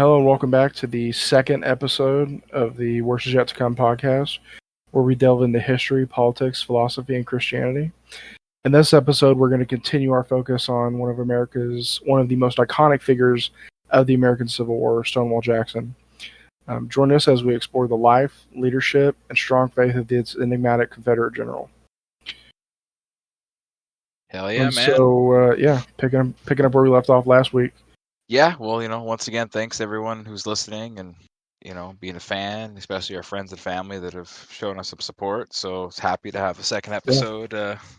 Hello and welcome back to the second episode of the Worst Is Yet to Come podcast, where we delve into history, politics, philosophy, and Christianity. In this episode, we're going to continue our focus on one of the most iconic figures of the American Civil War, Stonewall Jackson. Join us as we explore the life, leadership, and strong faith of this enigmatic Confederate general. Hell yeah, And man. So, picking up where we left off last week. Yeah, well, once again, thanks everyone who's listening and, being a fan, especially our friends and family that have shown us some support. So it's happy to have a second episode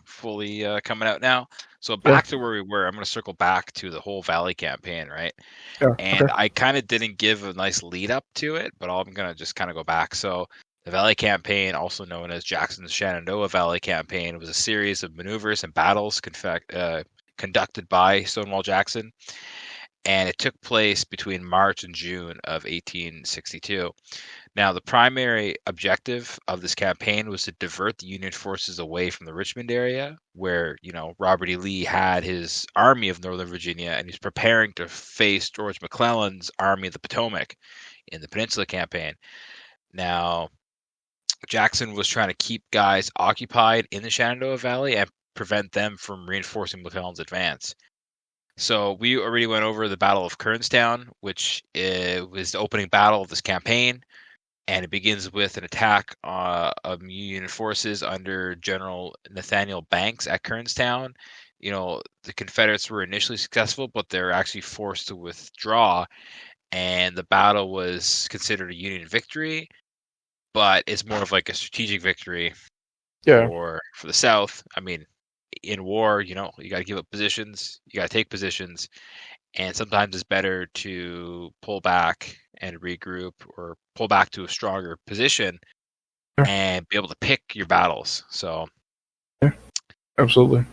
fully coming out now. So back to where we were, I'm going to circle back to the whole Valley campaign, right? Yeah, and okay. I kind of didn't give a nice lead up to it, but I'm going to just kind of go back. So the Valley Campaign, also known as Jackson's Shenandoah Valley Campaign, was a series of maneuvers and battles conducted by Stonewall Jackson. And it took place between March and June of 1862. Now, the primary objective of this campaign was to divert the Union forces away from the Richmond area, where, Robert E. Lee had his Army of Northern Virginia, and he's preparing to face George McClellan's Army of the Potomac in the Peninsula Campaign. Now, Jackson was trying to keep guys occupied in the Shenandoah Valley and prevent them from reinforcing McClellan's advance. So we already went over the Battle of Kernstown, which was the opening battle of this campaign, and it begins with an attack of Union forces under General Nathaniel Banks at Kernstown. The Confederates were initially successful, but they're actually forced to withdraw, and the battle was considered a Union victory, but it's more of like a strategic victory for the South. I mean, in war, you got to give up positions, you got to take positions, and sometimes it's better to pull back and regroup or pull back to a stronger position and be able to pick your battles. So, yeah, absolutely.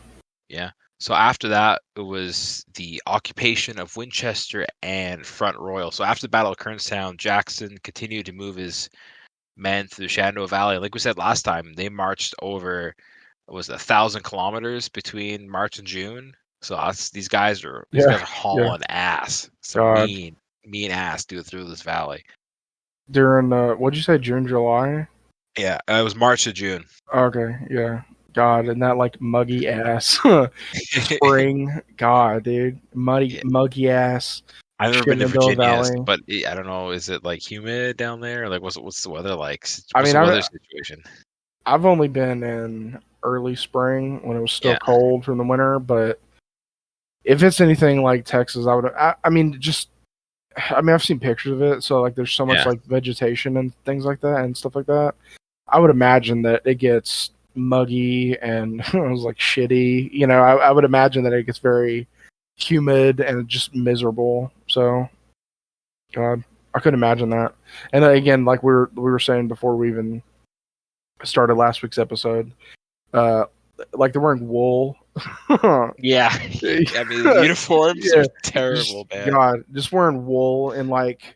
Yeah. So after that, it was the occupation of Winchester and Front Royal. So after the Battle of Kernstown, Jackson continued to move his men through the Shenandoah Valley. Like we said last time, they marched over 1,000 kilometers between March and June. So these guys are hauling ass. Some mean ass through this valley. During what'd you say, June, July? Yeah, it was March to June. Okay, yeah. God, and that like muggy ass spring. God, dude, muggy ass. I've never been to Virginia, but I don't know. Is it like humid down there? Like, what's the weather like? What's the weather situation? I've only been in early spring when it was still cold from the winter, but if it's anything like Texas, I've seen pictures of it, so like there's so much like vegetation and things like that and stuff like that. I would imagine that it gets muggy and it was like shitty. I would imagine that it gets very humid and just miserable. So, God, I couldn't imagine that. And again, like we were saying before we even started last week's episode, like they're wearing wool. Yeah, I mean the uniforms are terrible, man. God, just wearing wool and like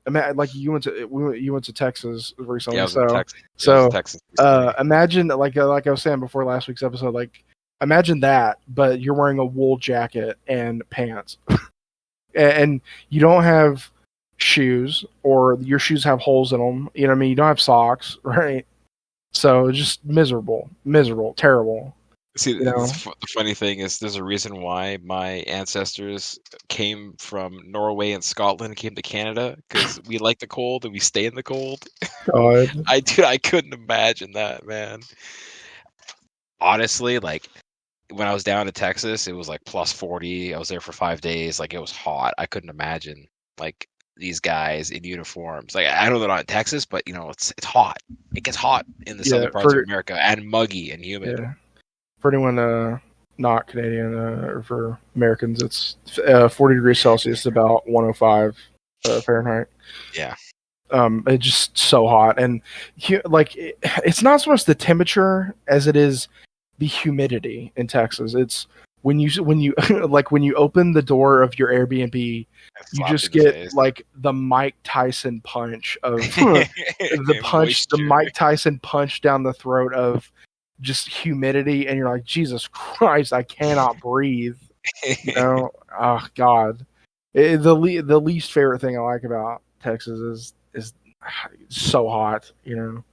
you went to Texas recently, Texas. Imagine like I was saying before last week's episode, like imagine that, but you're wearing a wool jacket and pants, and you don't have shoes, or your shoes have holes in them. You know what I mean? You don't have socks, right? So just miserable, terrible. See, the funny thing is, there's a reason why my ancestors came from Norway and Scotland and came to Canada, because we like the cold and we stay in the cold. God. I couldn't imagine that, man. Honestly, like when I was down in Texas, it was like plus 40. I was there for 5 days. Like it was hot. I couldn't imagine like these guys in uniforms. Like I know they're not in Texas, but it's hot. It gets hot in the southern parts of America and muggy and humid. Yeah. For anyone not Canadian, or for Americans, it's 40 degrees Celsius, about 105 Fahrenheit. Yeah. It's just so hot, and it's not so much the temperature as it is the humidity in Texas. It's when you like when you open the door of your Airbnb, you just get like the Mike Tyson punch of the Mike Tyson punch down the throat of just humidity, and you're like, Jesus Christ, I cannot breathe. Oh God. The least favorite thing I like about Texas is so hot, you know.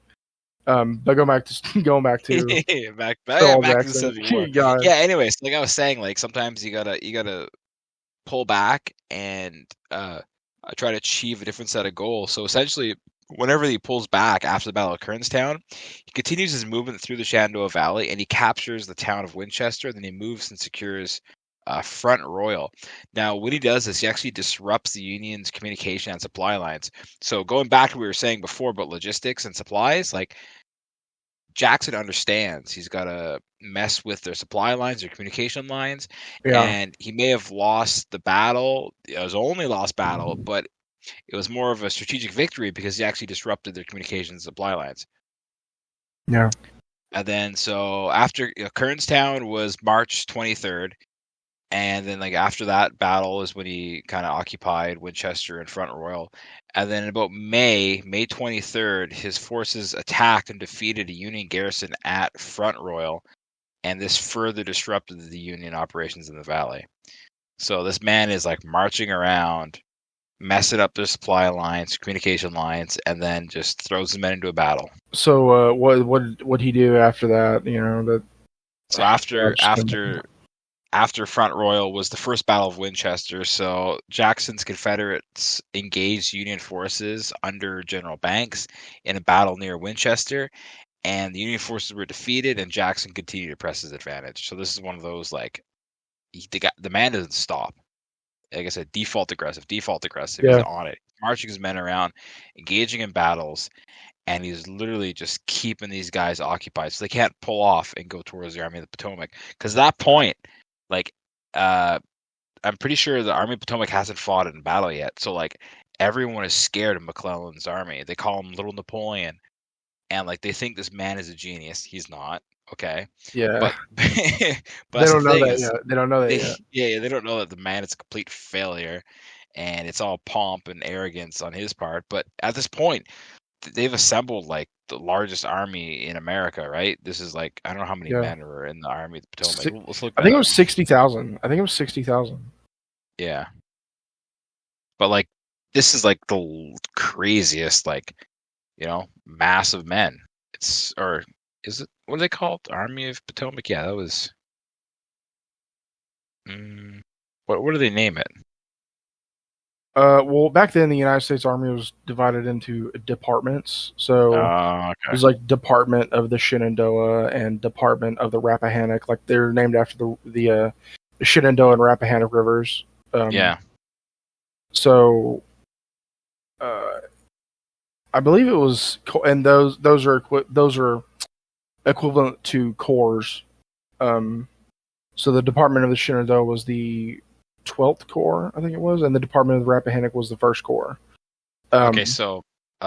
But going back to Stonewall back to the Jackson, Civil War. God, Yeah. Anyways, like I was saying, like sometimes you gotta pull back and try to achieve a different set of goals. So essentially, whenever he pulls back after the Battle of Kernstown, he continues his movement through the Shenandoah Valley and he captures the town of Winchester. Then he moves and secures Front Royal. Now, what he does is he actually disrupts the Union's communication and supply lines. So going back to what we were saying before about logistics and supplies, like Jackson understands he's got to mess with their supply lines, their communication lines, yeah, and he may have lost the battle. It was only lost battle, but it was more of a strategic victory because he actually disrupted their communications supply lines. yeah. And then so after Kernstown was March 23rd, and then like after that battle is when he kind of occupied Winchester and Front Royal. And then about May 23rd, his forces attacked and defeated a Union garrison at Front Royal, and this further disrupted the Union operations in the valley. So this man is like marching around, messing up their supply lines, communication lines, and then just throws his men into a battle. So what he do after that? You know that. So after Front Royal was the first Battle of Winchester. So Jackson's Confederates engaged Union forces under General Banks in a battle near Winchester, and the Union forces were defeated, and Jackson continued to press his advantage. So this is one of those like the man doesn't stop. Like I said, default aggressive. He's Yeah, on it, marching his men around, engaging in battles, and he's literally just keeping these guys occupied, so they can't pull off and go towards the Army of the Potomac. Because at that point, like, I'm pretty sure the Army of Potomac hasn't fought in battle yet. So like, everyone is scared of McClellan's army. They call him Little Napoleon, and like they think this man is a genius. He's not. Okay, yeah. but but They that's the don't know thing that is yet. They don't know that they yet. yeah, they don't know that the man is a complete failure, and it's all pomp and arrogance on his part. But at this point, they've assembled like the largest army in America, right? This is like I don't know how many Yeah. men are in the Army of the Potomac. Let's look I that think it up. was 60,000. I think it was 60,000. Yeah, but like this is like the craziest, like massive men. It's or is it what are they called? Army of Potomac? Yeah, that was. What do they name it? Well, back then the United States Army was divided into departments. So it Okay. was like Department of the Shenandoah and Department of the Rappahannock. Like they're named after the Shenandoah and Rappahannock rivers. Yeah. So I believe it was, and those are equivalent to corps. So the Department of the Shenandoah was the 12th Corps, I think it was, and the Department of the Rappahannock was the 1st Corps. Okay, so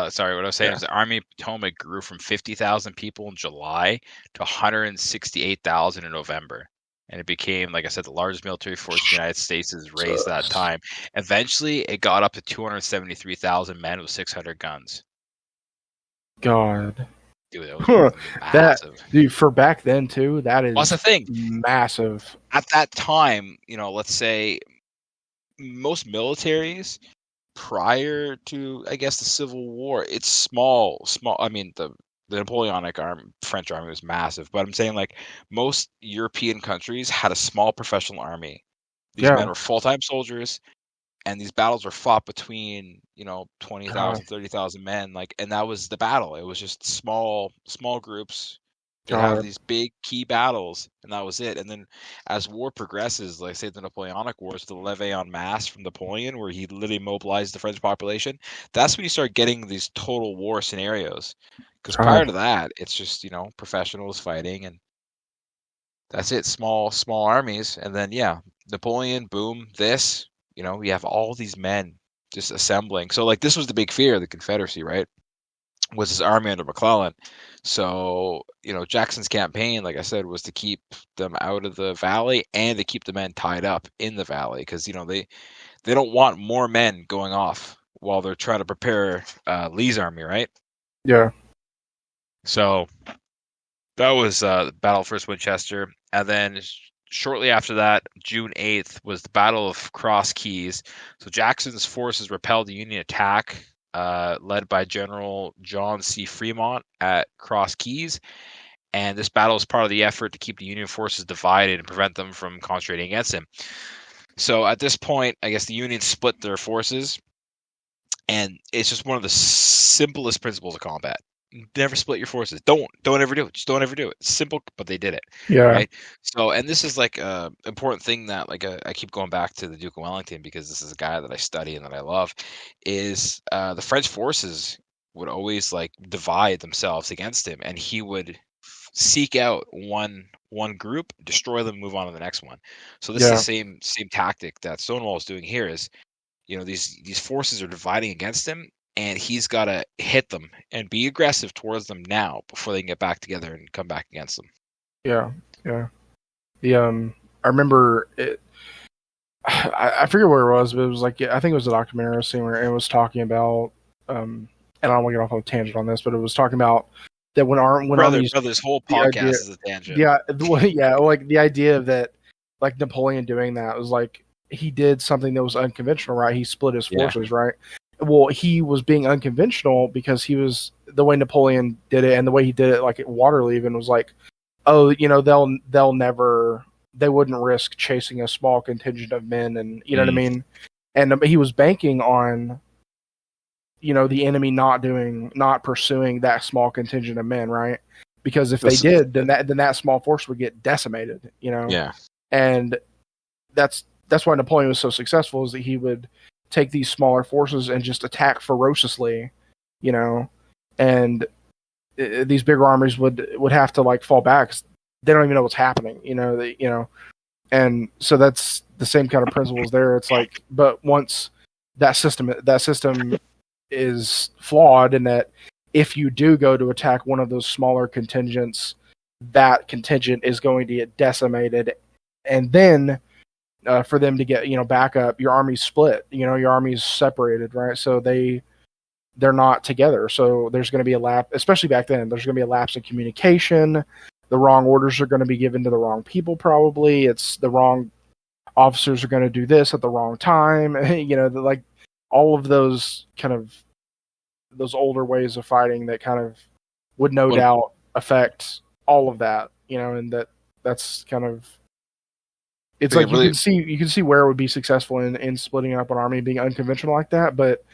sorry, what I was saying Yeah. is the Army of Potomac grew from 50,000 people in July to 168,000 in November. And it became, like I said, the largest military force the United States has raised that time. Eventually, it got up to 273,000 men with 600 guns. God. Dude, that was massive. Dude, for back then too, that Well, that's is the thing. massive. At that time, let's say most militaries prior to, I guess, the Civil War, it's small. I mean, the Napoleonic French army was massive, but I'm saying like most European countries had a small professional army. These men Yeah. were full-time soldiers, and these battles were fought between 20,000, God. 30,000 men, like, and that was the battle. It was just small groups. They'd have God. these big key battles, and that was it. And then as war progresses, like say the Napoleonic Wars, the levee en masse from Napoleon, where he literally mobilized the French population, that's when you start getting these total war scenarios. Because prior God. to that, it's just professionals fighting, and that's it. Small armies, and then yeah, Napoleon, boom, this. We have all these men just assembling. So like this was the big fear of the Confederacy, right? Was his army under McClellan. So, Jackson's campaign, like I said, was to keep them out of the valley and to keep the men tied up in the valley because, they don't want more men going off while they're trying to prepare Lee's army, right? Yeah. So that was Battle of First Winchester. And then shortly after that, June 8th, was the Battle of Cross Keys. So Jackson's forces repelled the Union attack, led by General John C. Fremont at Cross Keys. And this battle was part of the effort to keep the Union forces divided and prevent them from concentrating against him. So at this point, I guess the Union split their forces, and it's just one of the simplest principles of combat. Never split your forces. Don't ever do it. Just don't ever do it. It's simple, but they did it. Yeah. Right. So, and this is like a important thing that I keep going back to the Duke of Wellington, because this is a guy that I study and that I love. Is the French forces would always like divide themselves against him, and he would seek out one group, destroy them, move on to the next one. So this is the same tactic that Stonewall is doing here. Is, you know, these forces are dividing against him, and he's got to hit them and be aggressive towards them now before they can get back together and come back against them. Yeah. I remember it. I forget where it was, but it was like, I think it was a documentary I was seeing where it was talking about. And I don't want to get off on a tangent on this, but it was talking about that when this whole podcast is a tangent. Yeah, like the idea that like Napoleon doing that was like he did something that was unconventional, right? He split his forces, right? Well, he was being unconventional because he was the way Napoleon did it, and the way he did it, like at Waterloo, even was like, oh, you know, they wouldn't risk chasing a small contingent of men, and you know what I mean. And he was banking on, you know, the enemy not pursuing that small contingent of men, right? Because if they did, then that small force would get decimated, you know. Yeah. And that's why Napoleon was so successful, is that he would take these smaller forces and just attack ferociously, you know, and these bigger armies would have to like fall back 'cause they don't even know what's happening, you know, and so that's the same kind of principles there. It's like, but once that system is flawed, in that if you do go to attack one of those smaller contingents, that contingent is going to get decimated, and then for them to get, you know, back up, your army's split, you know, your army's separated, right? So they're not together. So there's going to be a lapse, especially back then, there's going to be a lapse in communication. The wrong orders are going to be given to the wrong people, probably. It's the wrong officers are going to do this at the wrong time. You know, like all of those kind of those older ways of fighting that kind of would no doubt affect all of that, you know, and that's kind of, it's like really, you can see where it would be successful in splitting up an army, being unconventional like that, but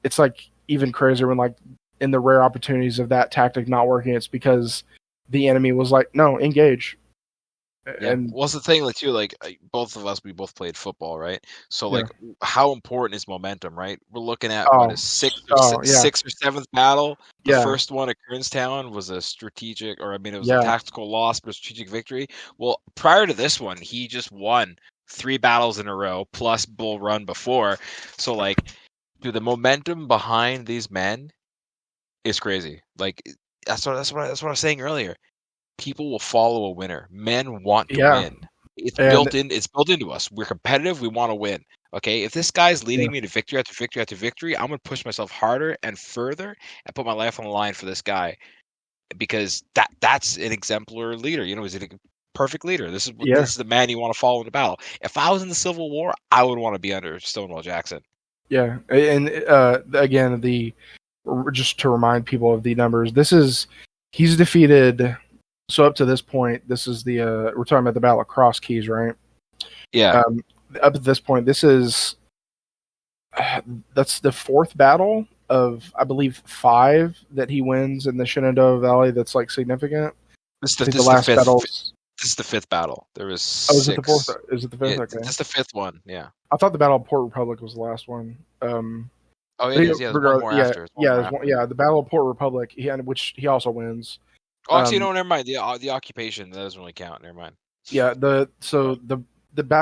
it's like even crazier when, like, in the rare opportunities of that tactic not working, it's because the enemy was like, no, engage. Yeah. And what's the thing, like, too, like, both of us, we both played football, right? So, like, how important is momentum, right? We're looking at a sixth or seventh battle. The first one at Kernstown was a strategic, or I mean, it was a tactical loss, but a strategic victory. Well, prior to this one, he just won 3 battles in a row, plus Bull Run before. So, like, dude, the momentum behind these men is crazy. Like, that's what I was saying earlier. People will follow a winner. Men want to win. It's built into us. We're competitive. We want to win. Okay, if this guy's leading me to victory after victory after victory, I'm going to push myself harder and further and put my life on the line for this guy, because that's an exemplar leader. You know, he's a perfect leader. This is the man you want to follow in the battle. If I was in the Civil War, I would want to be under Stonewall Jackson. Yeah, and again, just to remind people of the numbers, he's defeated. So up to this point, this is we're talking about the Battle of Cross Keys, right? Yeah. Up to this point, that's the 4th battle of, I believe, 5 that he wins in the Shenandoah Valley. That's like significant. This is the last battle. This is the 5th battle. There was 6. Oh, is it the 4th? Is it the 5th? Okay. This is the 5th one. Yeah. I thought the Battle of Port Republic was the last one. Oh, it is. Yeah, there's one more after. The Battle of Port Republic, which he also wins. Oh, actually, no, never mind. The occupation, that doesn't really count. Never mind. Yeah.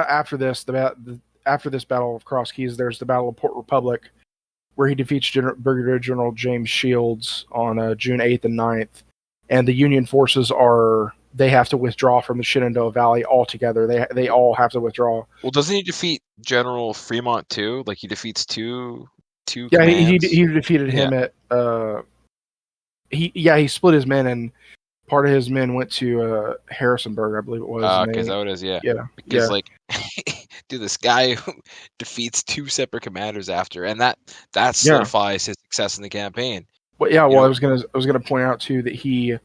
After this Battle of Cross Keys, there's the Battle of Port Republic, where he defeats Brigadier General James Shields on June 8th and 9th, and the Union forces they have to withdraw from the Shenandoah Valley altogether. They all have to withdraw. Well, doesn't he defeat General Fremont too? Like, he defeats two. Yeah, he defeated him at. He split his men, and part of his men went to Harrisonburg, I believe it was. Because that is, yeah. Yeah. Because like, dude, this guy who defeats 2 separate commanders after, and that solidifies his success in the campaign. Well, yeah. Well, I was gonna point out too that he,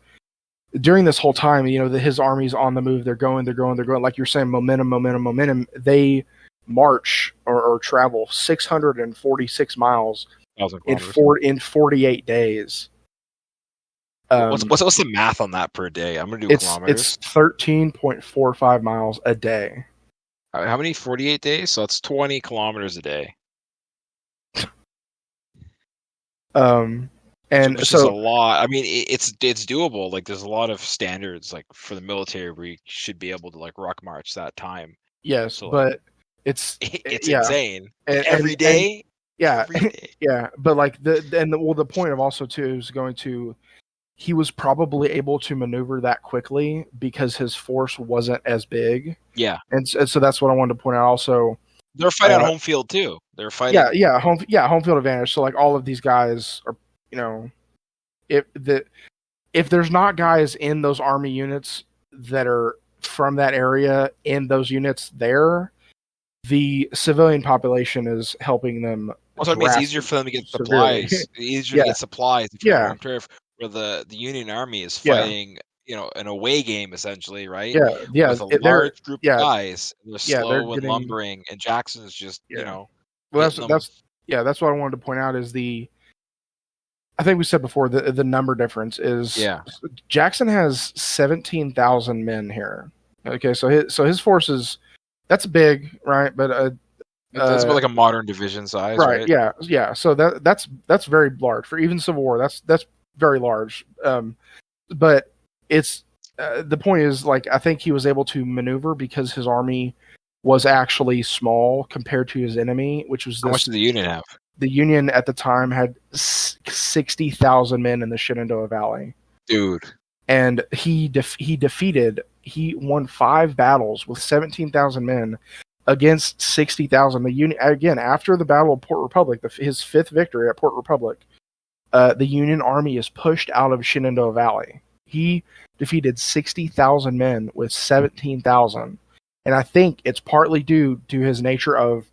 during this whole time, that his army's on the move. They're going. Like you're saying, momentum. They march or travel 646 miles in 48 days. What's the math on that per day? I'm gonna do kilometers. It's 13.45 miles a day. How many? 48 days? So that's 20 kilometers a day. And which so is a lot. I mean, it's doable. Like, there's a lot of standards, like for the military, where you should be able to like ruck march that time. Yes, so, but it's insane. Every day. But like the point of also too is he was probably able to maneuver that quickly because his force wasn't as big. Yeah, and so that's what I wanted to point out. Also, they're fighting on home field too. They're fighting. Home field advantage. So like all of these guys are, if there's not guys in those army units that are from that area in those units there, the civilian population is helping them. Also, it means it's easier for them to get supplies. Easier to get supplies. If you're on turf, where the Union Army is fighting, an away game essentially, right? With a large group of guys, and they're slow and lumbering, and Jackson's just, Well, that's what I wanted to point out is I think we said before the number difference is Jackson has 17,000 men here. Okay, so his forces, that's big, right? But that's about like a modern division size, right? Yeah. So that's very large for even Civil War. That's very large. But it's the point is, like, I think he was able to maneuver because his army was actually small compared to his enemy, which was how much did the Union have? The Union at the time had 60,000 men in the Shenandoah Valley. Dude. And he won 5 battles with 17,000 men against 60,000. The Union, again, after the Battle of Port Republic, his 5th victory at Port Republic, the Union Army is pushed out of Shenandoah Valley. He defeated 60,000 men with 17,000. And I think it's partly due to his nature of,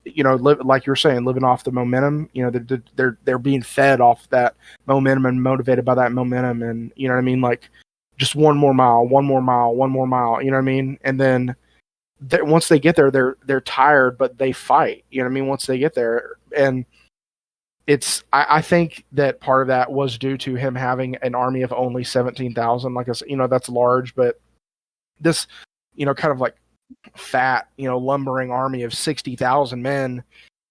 like you're saying, living off the momentum. They're being fed off that momentum and motivated by that momentum, and you know what I mean. Like, just one more mile. You know what I mean. And then once they get there, they're tired, but they fight. You know what I mean. Once they get there, and I think that part of that was due to him having an army of only 17,000. Like I said, that's large, but this, kind of like fat, lumbering army of 60,000 men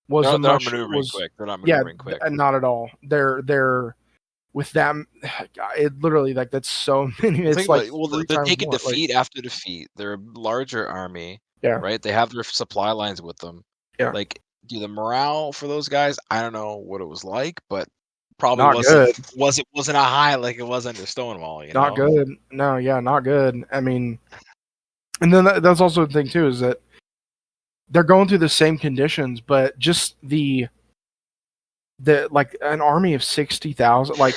was they're not maneuvering quick. They're not maneuvering quick. Not at all. They're with them. It literally, like, that's so many. It's like, they're taking defeat after defeat. They're a larger army, right? They have their supply lines with them. Yeah, like, the morale for those guys, I don't know what it was like, but probably wasn't a high like it was under Stonewall. Not good. No, not good. I mean. And then that's also the thing too, is that they're going through the same conditions, but just the like an army of 60,000, like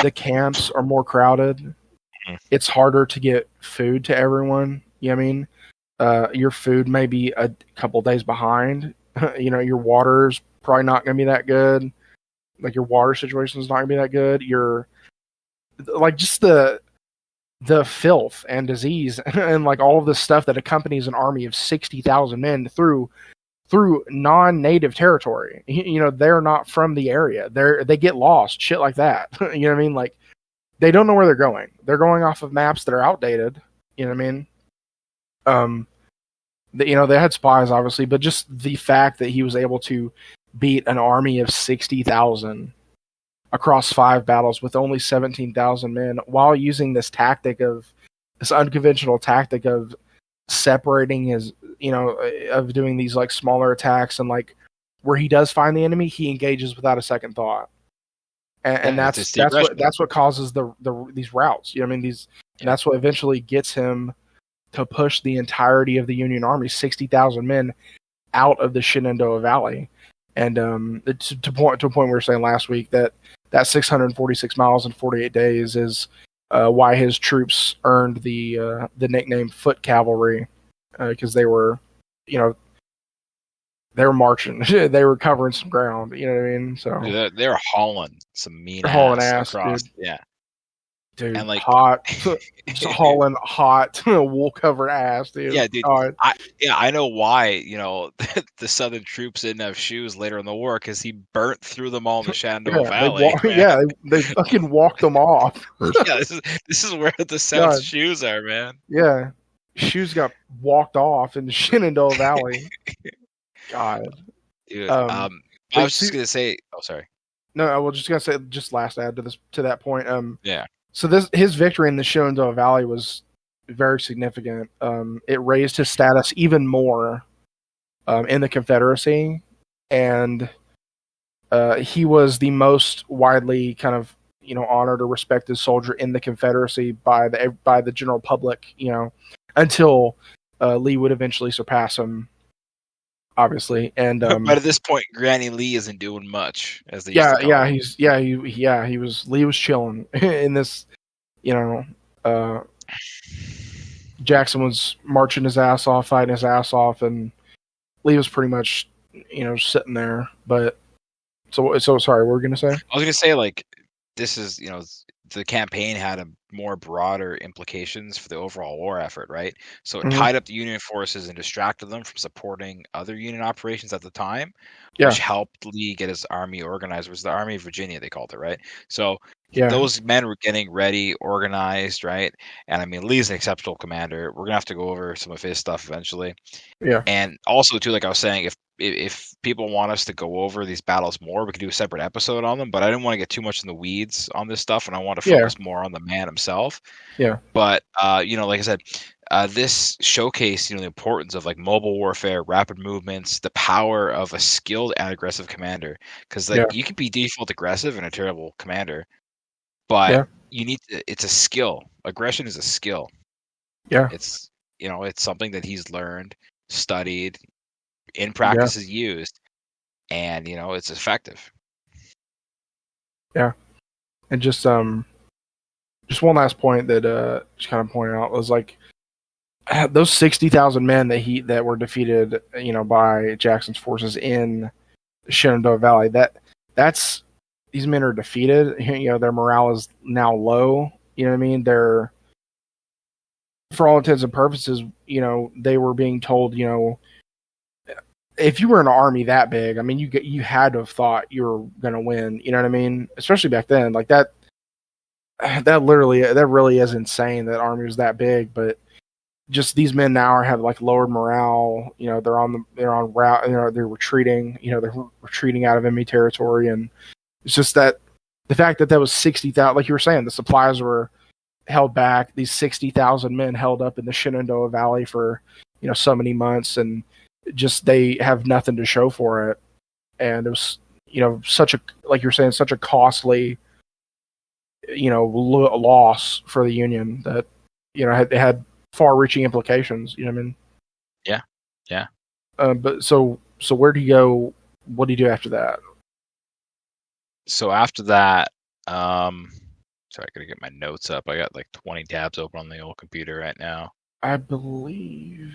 the camps are more crowded. It's harder to get food to everyone. You know what I mean? Your food may be a couple days behind. Your water's probably not going to be that good. Like, your water situation is not going to be that good. You're like, just the filth and disease and like all of the stuff that accompanies an army of 60,000 men through non-native territory. They're not from the area. They get lost, shit like that. You know what I mean? Like, they don't know where they're going. They're going off of maps that are outdated. You know what I mean? They had spies, obviously, but just the fact that he was able to beat an army of 60,000 across 5 battles with only 17,000 men, while using this unconventional tactic of separating his, of doing these like smaller attacks, and like where he does find the enemy, he engages without a second thought, and that's what causes these routes. You know what I mean? That's what eventually gets him to push the entirety of the Union Army, 60,000 men, out of the Shenandoah Valley, and to a point we were saying last week that 646 miles in 48 days is why his troops earned the nickname Foot Cavalry, because they were, you know, they were marching, they were covering some ground. You know what I mean? So they're hauling some mean they're hauling ass ass, across. dude. Yeah, Dude, and like, hot, just hauling hot wool covered ass, dude. yeah, dude. God. I know why. The Southern troops didn't have shoes later in the war because he burnt through them all in the Shenandoah Yeah, Valley, man. yeah, they fucking walked them off. Yeah, this is where the South's God, shoes are, man. yeah, shoes got walked off in the Shenandoah Valley. God, Dude, I but was see, just gonna say. Oh, sorry. no, I was just gonna say, just last add to that point. Yeah. So his victory in the Shenandoah Valley was very significant. It raised his status even more in the Confederacy, and he was the most widely kind of honored or respected soldier in the Confederacy by the general public. Until Lee would eventually surpass him, obviously. And But at this point, Granny Lee isn't doing much, as they used to call him. he was Lee was chilling in this. Jackson was marching his ass off, fighting his ass off, and Lee was pretty much sitting there. But so sorry, what were we gonna say? I was gonna say, like, this is the campaign had a more broader implications for the overall war effort, right? So it tied up the Union forces and distracted them from supporting other Union operations at the time, which helped Lee get his army organized. It was the Army of Virginia, they called it, right? So those men were getting ready, organized, right? And I mean, Lee's an exceptional commander. We're gonna have to go over some of his stuff eventually. Yeah. And also, too, like I was saying, if people want us to go over these battles more, we could do a separate episode on them. But I didn't want to get too much in the weeds on this stuff, and I want to focus more on the man himself. Yeah. But like I said, this showcased the importance of like mobile warfare, rapid movements, the power of a skilled and aggressive commander. Because you can be default aggressive and a terrible commander, but you need to, it's a skill. Aggression is a skill. Yeah. It's it's something that he's learned, studied, in practice is used, and it's effective. Yeah. And just one last point that just kind of pointed out was like those 60,000 men that were defeated by Jackson's forces in the Shenandoah Valley. That's these men are defeated. Their morale is now low. You know what I mean? They're, for all intents and purposes, they were being told, if you were in an army that big, I mean, you had to have thought you were going to win. You know what I mean? Especially back then, like that really is insane that army was that big. But just these men now have like lowered morale. They're on route. They're retreating. They're retreating out of enemy territory, and it's just that the fact that was 60,000, like you were saying, the supplies were held back. These 60,000 men held up in the Shenandoah Valley for so many months, and just they have nothing to show for it. And it was such a, like you're saying, such a costly loss for the Union that it had far-reaching implications. You know what I mean? Yeah. But so where do you go? What do you do after that? So after that, sorry, I gotta get my notes up. I got like 20 tabs open on the old computer right now. I believe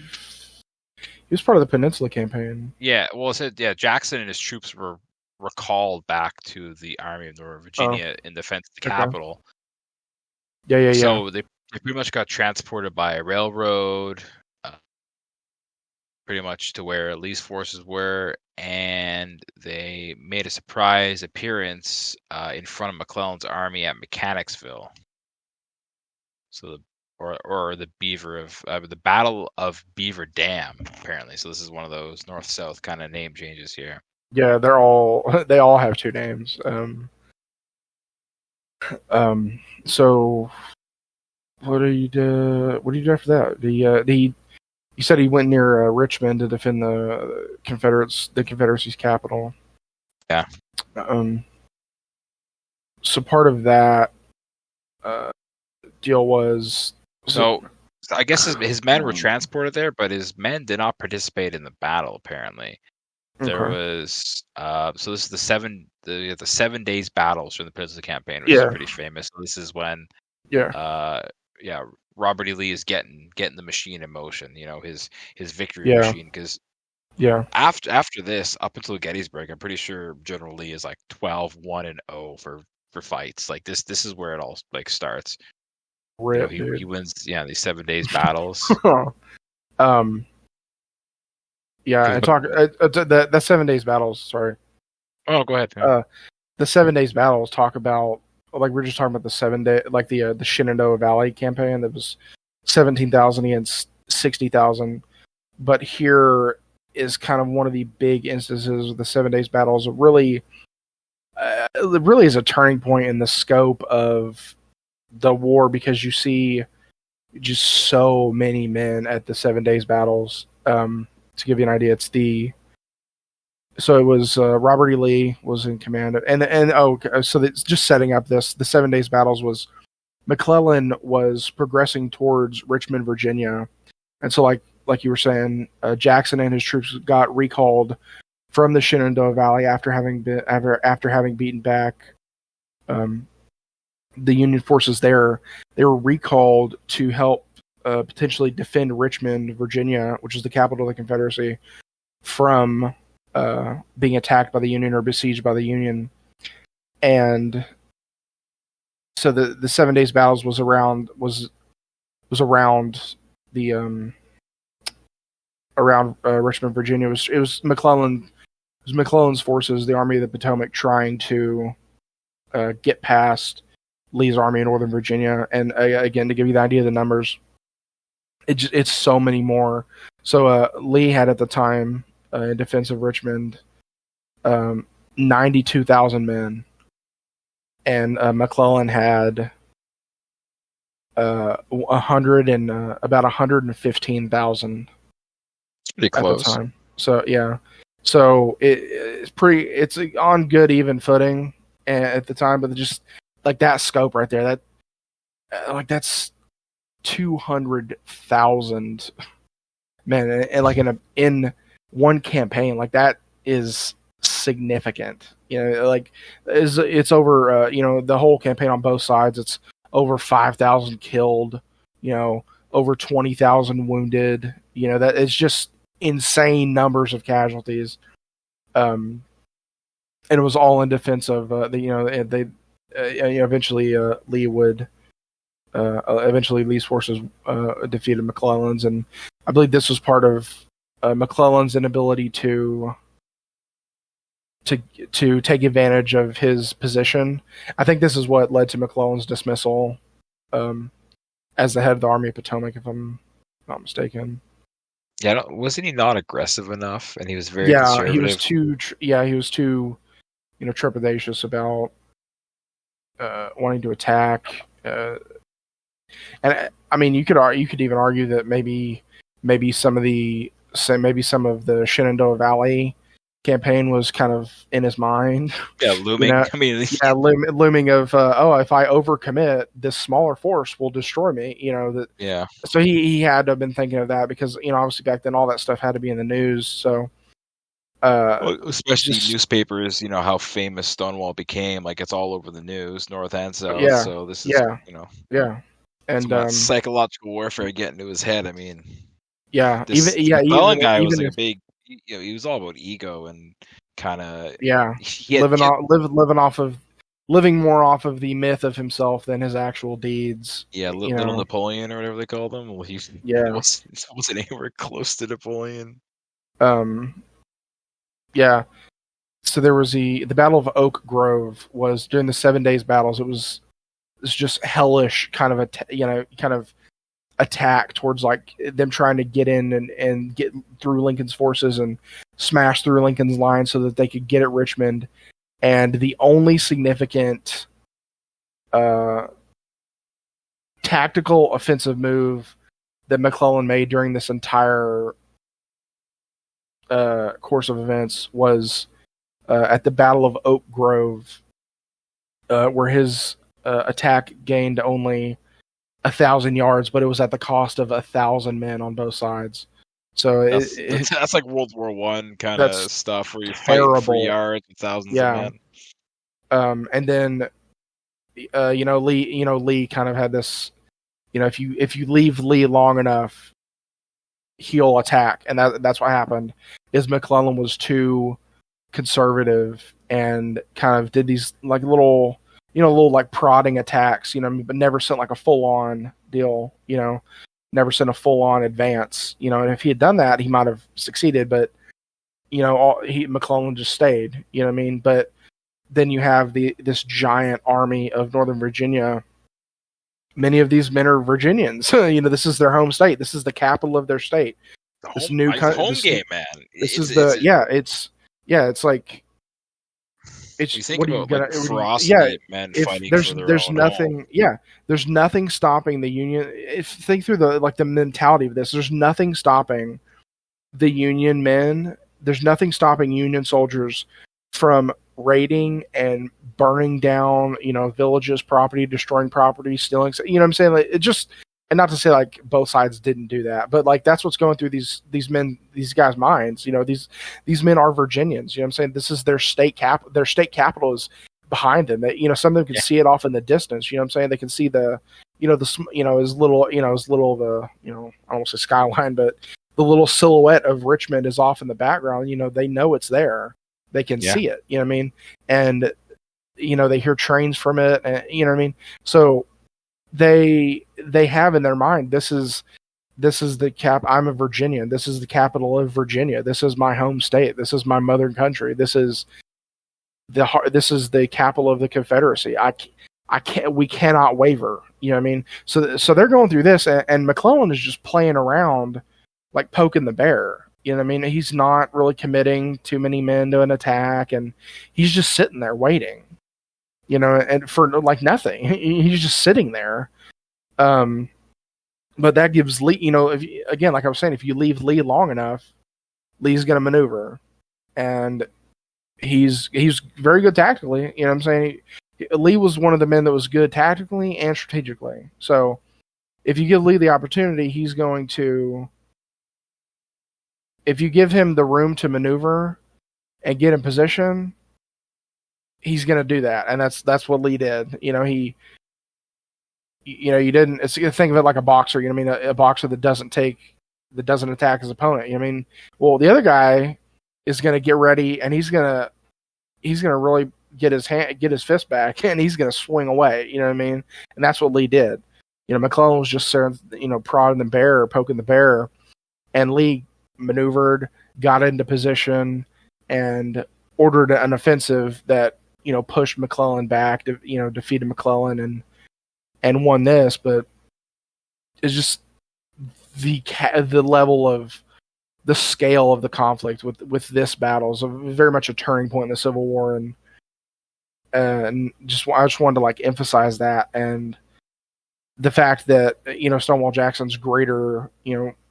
he was part of the Peninsula Campaign. Yeah, well, it said Jackson and his troops were recalled back to the Army of Northern Virginia in defense of the capital. Yeah. So they pretty much got transported by a railroad, pretty much to where Lee's forces were, and they made a surprise appearance in front of McClellan's army at Mechanicsville. So the Battle of Beaver Dam, apparently. So this is one of those north-south kind of name changes here. Yeah, they all have two names. So what do you do? What do you do after that? You said he went near Richmond to defend the Confederacy's capital. Yeah. So part of that deal was so I guess his men were transported there, but his men did not participate in the battle. Apparently, there was so this is the 7 days battles from the Peninsula Campaign, which is pretty famous. So this is when Yeah. Yeah, Robert E. Lee is getting the machine in motion. His victory Yeah. machine. Because Yeah. after this, up until Gettysburg, I'm pretty sure General Lee is like 12-1-0 for fights. Like this is where it all like starts. Rip, He dude. wins these 7 days battles. um. Yeah, Because and talk the 7 days battles. Sorry. oh, go ahead. Uh, the 7 days battles talk about, like, we're just talking about the 7 day, like the Shenandoah Valley campaign that was 17,000 against 60,000. But here is kind of one of the big instances of the 7 days battles. It really is a turning point in the scope of the war, because you see just so many men at the 7 days battles. To give you an idea, it was Robert E. Lee was in command, so it's just setting up the 7 days battles was McClellan was progressing towards Richmond, Virginia, and so like you were saying, Jackson and his troops got recalled from the Shenandoah Valley after having beaten back the Union forces there. They were recalled to help potentially defend Richmond, Virginia, which is the capital of the Confederacy, from being attacked by the Union or besieged by the Union. And so the 7 days battles was around the around Richmond, Virginia. It was McClellan's forces, the Army of the Potomac, trying to get past Lee's army in Northern Virginia. And again, to give you the idea of the numbers, it's so many more. So Lee had at the time, in defense of Richmond, 92,000 men, and McClellan had about 115,000 Pretty at the close. time. So yeah, so it's on good even footing at the time, but just like that scope right there, that's 200,000 men, and like in one campaign, like that is significant. Like it's over. The whole campaign on both sides, it's over 5,000 killed. Over 20,000 wounded. That it's just insane numbers of casualties. And it was all in defense of eventually eventually Lee's forces defeated McClellan's, and I believe this was part of McClellan's inability to take advantage of his position. I think this is what led to McClellan's dismissal as the head of the Army of Potomac, if I'm not mistaken. Yeah, wasn't he not aggressive enough? And he was very Yeah, conservative. he was too. He was too, trepidatious about wanting to attack. And I mean, you could even argue that maybe some of the Shenandoah Valley campaign was kind of in his mind. Yeah, looming. I mean, looming of if I overcommit, this smaller force will destroy me. Yeah. So he had to have been thinking of that, because obviously back then all that stuff had to be in the news. So especially newspapers, how famous Stonewall became. Like, it's all over the news, north and south. Yeah. So this is and psychological warfare getting to his head. I mean, this McClellan guy was like a big. He was all about ego and kind of living more off of the myth of himself than his actual deeds. Yeah, little Napoleon or whatever they called him. Well, he wasn't anywhere close to Napoleon. Yeah. So there was the Battle of Oak Grove was during the 7 days battles. It was just hellish kind of attack towards like them trying to get in and get through Lincoln's forces and smash through Lincoln's lines so that they could get at Richmond. And the only significant tactical offensive move that McClellan made during this entire course of events was at the Battle of Oak Grove, where his attack gained only 1,000 yards, but it was at the cost of 1,000 men on both sides. So that's like World War I kind of stuff where you're fighting for yards with thousands of men. And then Lee kind of had this. If you leave Lee long enough, he'll attack, and that's what happened. Is McClellan was too conservative and kind of did these like little like prodding attacks, but never sent like a full on deal, never sent a full on advance, and if he had done that, he might have succeeded, but McClellan just stayed, you know what I mean? But then you have this giant army of Northern Virginia. Many of these men are Virginians. This is their home state. This is the capital of their state. This new home game, man. It's like it's you think about men fighting for their own nothing home. Yeah, there's nothing stopping the Union. Think through the mentality of this. There's nothing stopping the Union men. There's nothing stopping Union soldiers from raiding and burning down, villages, property, destroying property, stealing. You know what I'm saying? Like, it just, and not to say like both sides didn't do that, but like that's what's going through these guys' minds. These men are Virginians. You know what I'm saying? This is their state their state capital is behind them. Some of them can see it off in the distance. You know what I'm saying? They can see the, as little of a, I don't want to say skyline, but the little silhouette of Richmond is off in the background. They know it's there. They can see it. You know what I mean? And they hear trains from it. And, you know what I mean? So they have in their mind, this is the I'm a Virginian. This is the capital of Virginia. This is my home state. This is my mother country. This is the capital of the Confederacy. We cannot waver. You know what I mean? So they're going through this, and McClellan is just playing around, like poking the bear. You know what I mean? He's not really committing too many men to an attack, and he's just sitting there waiting. And for like nothing, he's just sitting there. But that gives Lee, again, like I was saying, if you leave Lee long enough, Lee's going to maneuver, and he's very good tactically. You know what I'm saying? Lee was one of the men that was good tactically and strategically. So if you give Lee the opportunity, he's going to. If you give him the room to maneuver and get in position, he's going to do that, and that's what Lee did. You didn't. Think of it like a boxer. You know what I mean? A boxer that doesn't attack his opponent. You know what I mean? Well, the other guy is going to get ready, and he's going to really get his fist back, and he's going to swing away. You know what I mean? And that's what Lee did. McClellan was just prodding the bear or poking the bear, and Lee maneuvered, got into position, and ordered an offensive that pushed McClellan back, defeated McClellan and won this. But it's just the level of the scale of the conflict with this battle is very much a turning point in the Civil War, and I just wanted to like emphasize that, and the fact that Stonewall Jackson's greater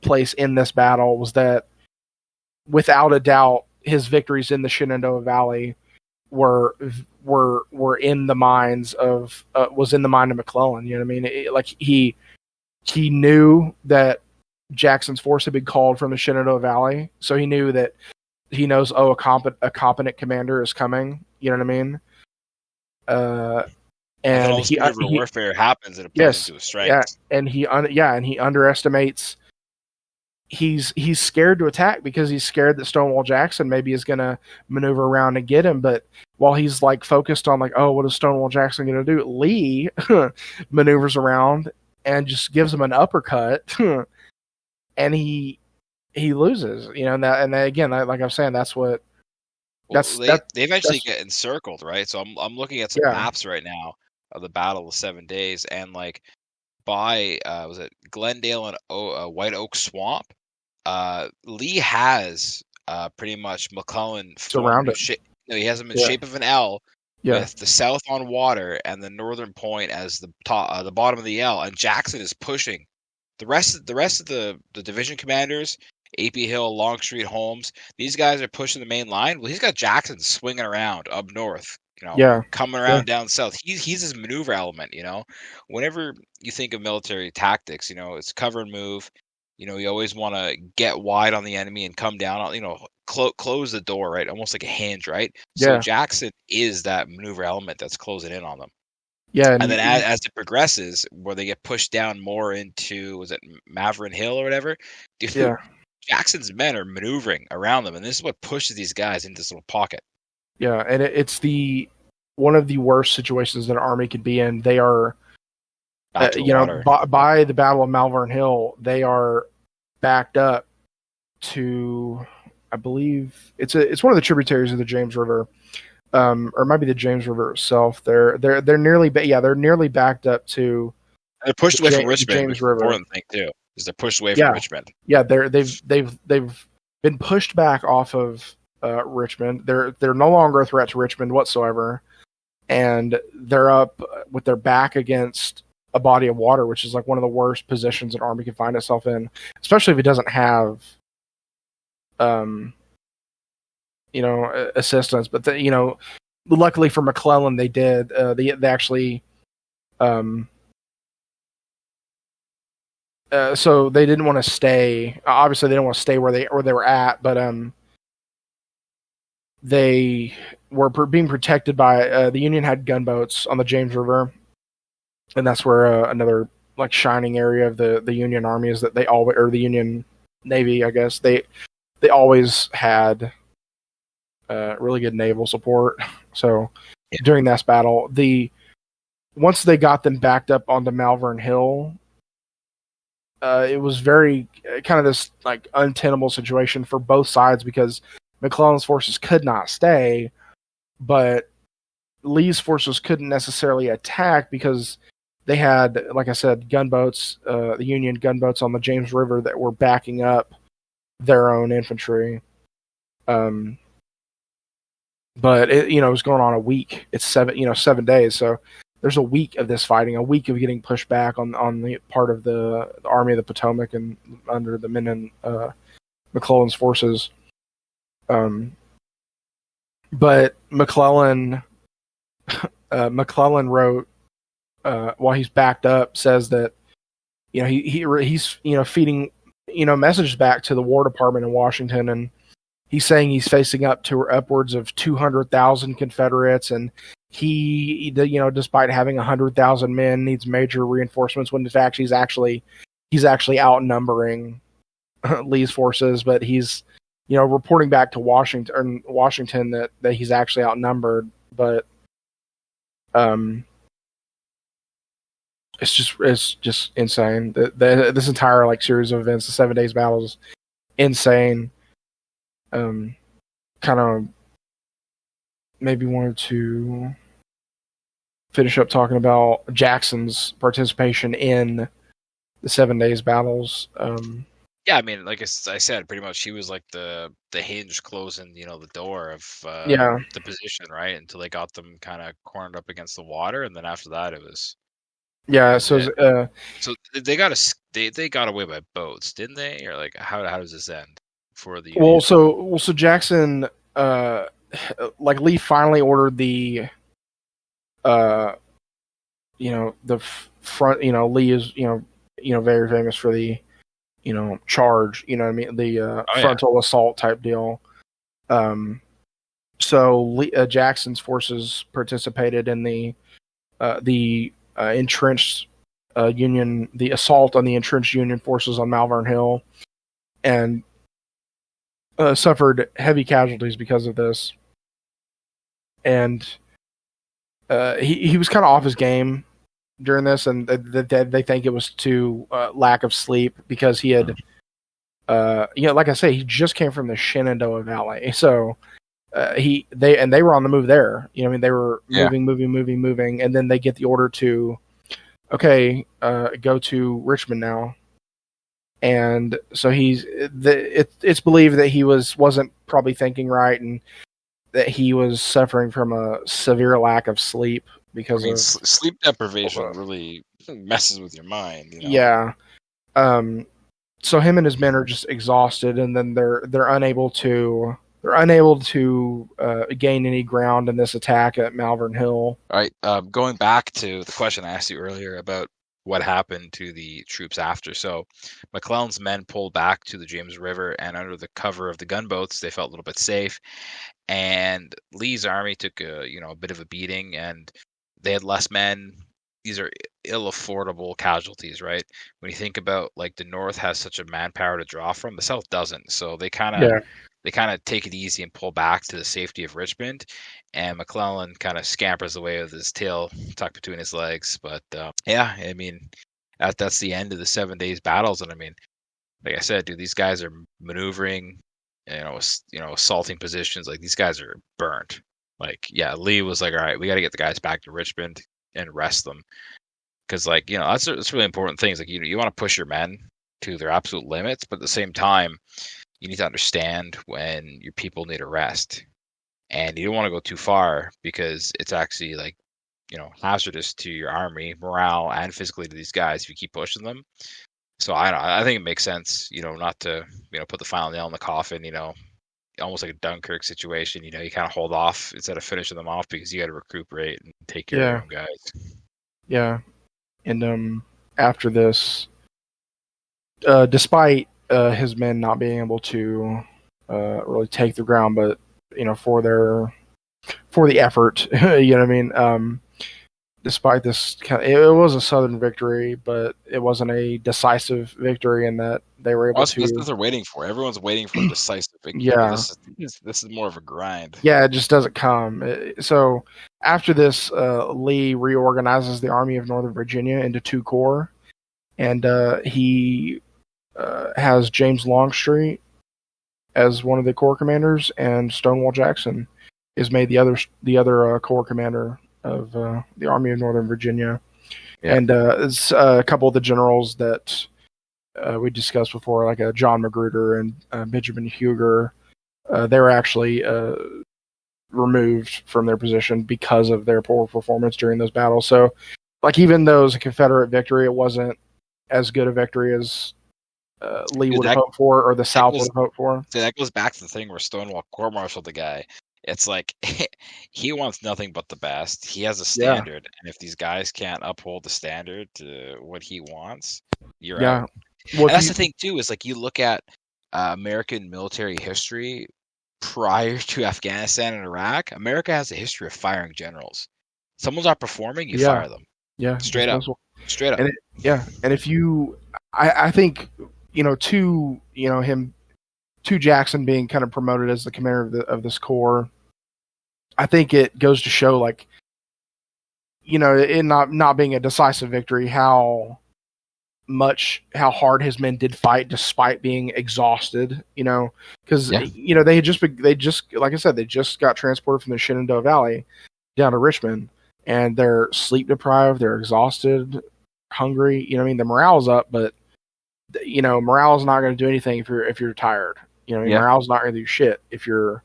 place in this battle was that without a doubt his victories in the Shenandoah Valley were in the minds of was in the mind of McClellan. You know what I mean? He knew that Jackson's force had been called from the Shenandoah Valley, so he knew that he knows a competent commander is coming. You know what I mean? And warfare happens and it plays into his strength. Yeah, and he underestimates. He's scared to attack because he's scared that Stonewall Jackson maybe is going to maneuver around and get him. But while he's like focused on like, oh, what is Stonewall Jackson going to do? Lee maneuvers around and just gives him an uppercut, and he loses. And again, like I'm saying, that's what. They eventually get encircled, right? So I'm looking at some maps right now of the Battle of 7 Days, and like by was it Glendale and White Oak Swamp, Lee has pretty much McClellan surrounded. He has him in shape of an L, with the south on water and the northern point as the top, the bottom of the L, and Jackson is pushing the rest of the division commanders. A.P. Hill, Longstreet, Holmes, these guys are pushing the main line. Well, he's got Jackson swinging around up north, coming around down south. He's his maneuver element, Whenever you think of military tactics, it's cover and move. You always want to get wide on the enemy and come down on, close the door, right? Almost like a hinge, right? So Jackson is that maneuver element that's closing in on them. Yeah, And and then as it progresses, where they get pushed down more into, was it Maverick Hill or whatever? Dude, yeah, Jackson's men are maneuvering around them, and this is what pushes these guys into this little pocket. yeah, and it's the one of the worst situations that an army could be in. They are, Back to the water. by the Battle of Malvern Hill, they are backed up to, I believe it's one of the tributaries of the James River, or it might be the James River itself. They're nearly, they're nearly backed up to They're pushed away from the Richmond, which James is an River. important thing too, is they're pushed away from Yeah, Richmond. yeah, they've been pushed back off of Richmond. They're no longer a threat to Richmond whatsoever, and they're up with their back against a body of water, which is like one of the worst positions an army can find itself in, especially if it doesn't have, assistance. But luckily for McClellan, they did. They actually, so they didn't want to stay. Obviously, they didn't want to stay where they were at, but they were being protected by the Union had gunboats on the James River, and that's where another like shining area of the Union Army is that they always, or the Union Navy, I guess they always had really good naval support. So during this battle, once they got them backed up onto Malvern Hill, it was very kind of this like untenable situation for both sides because McClellan's forces could not stay, but Lee's forces couldn't necessarily attack because they had, like I said, gunboats, the Union gunboats on the James River that were backing up their own infantry. But it was going on a week. It's 7 days. So there's a week of this fighting, a week of getting pushed back on the part of the Army of the Potomac and under the men in McClellan's forces. But McClellan wrote, while he's backed up, says that he's feeding messages back to the War Department in Washington, and he's saying he's facing up to upwards of 200,000 Confederates, and he despite having 100,000 men, needs major reinforcements. When in fact he's actually outnumbering Lee's forces, but he's reporting back to Washington that he's actually outnumbered. But it's just insane. This entire like series of events, the 7 days battles, insane. Kind of maybe wanted to finish up talking about Jackson's participation in the 7 days battles. Yeah, I mean, like I said, pretty much he was like the hinge closing, the door of the position, right? Until they got them kind of cornered up against the water, and then after that, it was. Yeah, so they got away by boats, didn't they? Or like how does this end for the Union? So Jackson, like Lee finally ordered the the front. Lee is very famous for the charge. You know what I mean? The frontal assault type deal. So Jackson's forces participated in the entrenched Union, the assault on the entrenched Union forces on Malvern Hill, and suffered heavy casualties because of this. And he was kind of off his game during this, and they think it was to lack of sleep because he had, like I say, he just came from the Shenandoah Valley, so they were on the move there. They were moving, and then they get the order to, okay, go to Richmond now. And so it's believed that he wasn't probably thinking right, and that he was suffering from a severe lack of sleep because of sleep deprivation. Really messes with your mind. Yeah. So him and his men are just exhausted, and then they're unable to gain any ground in this attack at Malvern Hill. All right. Going back to the question I asked you earlier about what happened to the troops after. So McClellan's men pulled back to the James River, and under the cover of the gunboats, they felt a little bit safe. And Lee's army took a bit of a beating, and they had less men. These are ill-affordable casualties, right? When you think about like the North has such a manpower to draw from, the South doesn't. So they kind of take it easy and pull back to the safety of Richmond. And McClellan kind of scampers away with his tail tucked between his legs. But yeah, I mean, that's the end of the 7 days battles. And I mean, like I said, dude, these guys are maneuvering, assaulting positions. Like these guys are burnt. Like, yeah, Lee was like, all right, we got to get the guys back to Richmond and rest them. Because, like, that's really important things. Like, you want to push your men to their absolute limits, but at the same time, you need to understand when your people need a rest. And you don't want to go too far because it's actually, like, hazardous to your army, morale, and physically to these guys if you keep pushing them. So I think it makes sense, not to, put the final nail in the coffin, almost like a Dunkirk situation. You kind of hold off instead of finishing them off because you got to recuperate and take care of your own guys. Yeah. And after this, despite his men not being able to really take the ground, but for the effort, you know what I mean. Despite this, it was a Southern victory, but it wasn't a decisive victory in that they were able to. This is what they're waiting for. Everyone's waiting for a decisive victory. Yeah, this is more of a grind. Yeah, it just doesn't come. So after this, Lee reorganizes the Army of Northern Virginia into 2 corps, and he has James Longstreet as one of the corps commanders, and Stonewall Jackson is made the other corps commander of the Army of Northern Virginia. Yeah. And it's a couple of the generals that we discussed before, like John Magruder and Benjamin Huger. They were actually removed from their position because of their poor performance during those battles. So, like, even though it was a Confederate victory, it wasn't as good a victory as Lee would have hoped for, or the South would have hoped for. See, that goes back to the thing where Stonewall court-martialed the guy. It's like he wants nothing but the best. He has a standard, and if these guys can't uphold the standard to what he wants, you're out. Well, that's the thing too. Is like you look at American military history prior to Afghanistan and Iraq. America has a history of firing generals. Someone's not performing, you fire them. Yeah, straight up. And and if you, I think to Jackson being kind of promoted as the commander of this corps, I think it goes to show, like, it not being a decisive victory, how hard his men did fight despite being exhausted. Because they just like I said, they just got transported from the Shenandoah Valley down to Richmond, and they're sleep deprived, they're exhausted, hungry. The morale's up, but morale is not going to do anything if you're tired. Morale's not going to do shit if you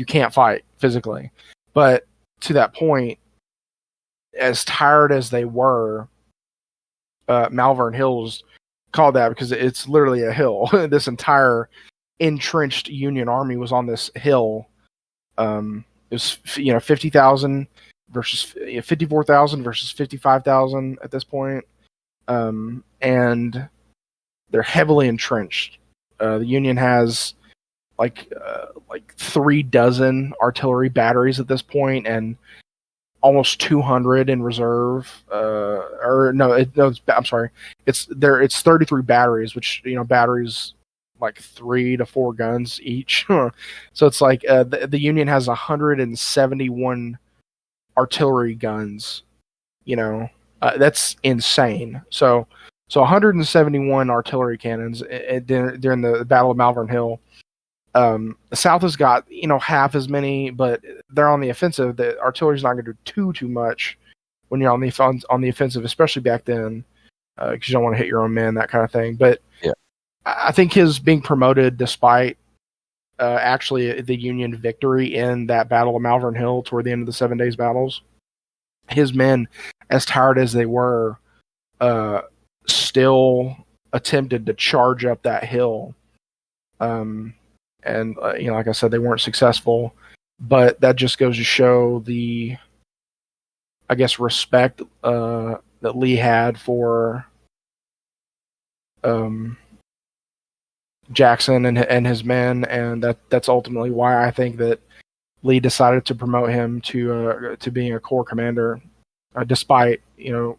can't fight physically. But to that point, as tired as they were, Malvern Hills called that because it's literally a hill. This entire entrenched Union army was on this hill. It was 50,000 versus 54,000 versus 55,000 at this point, and they're heavily entrenched. The Union has like 36 artillery batteries at this point, and almost 200 in reserve. I'm sorry. It's 33 batteries, which batteries like 3 to 4 guns each. So it's like the Union has 171 artillery guns. That's insane. So 171 artillery cannons during the Battle of Malvern Hill. The South has got half as many, but they're on the offensive. The artillery's not going to do too much when you're on the offensive, especially back then, because you don't want to hit your own men, that kind of thing. But yeah, I think his being promoted, despite actually the Union victory in that Battle of Malvern Hill toward the end of the 7 days battles, his men, as tired as they were, still attempted to charge up that hill. And like I said, they weren't successful, but that just goes to show the, I guess, respect that Lee had for Jackson and his men, and that's ultimately why I think that Lee decided to promote him to being a corps commander. despite I mean,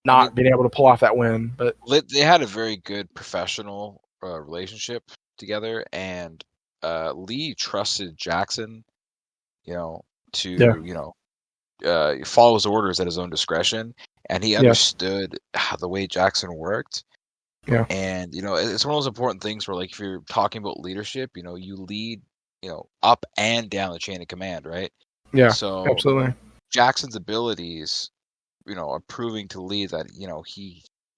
not being able to pull off that win. But they had a very good professional relationship together, and Lee trusted Jackson, you know, yeah, to follow his orders at his own discretion, and he yes, understood the way Jackson worked. yeah, And it's one of those important things where, like, if you're talking about leadership, you lead, up and down the chain of command, right? yeah, So absolutely, Jackson's abilities, are proving to Lee that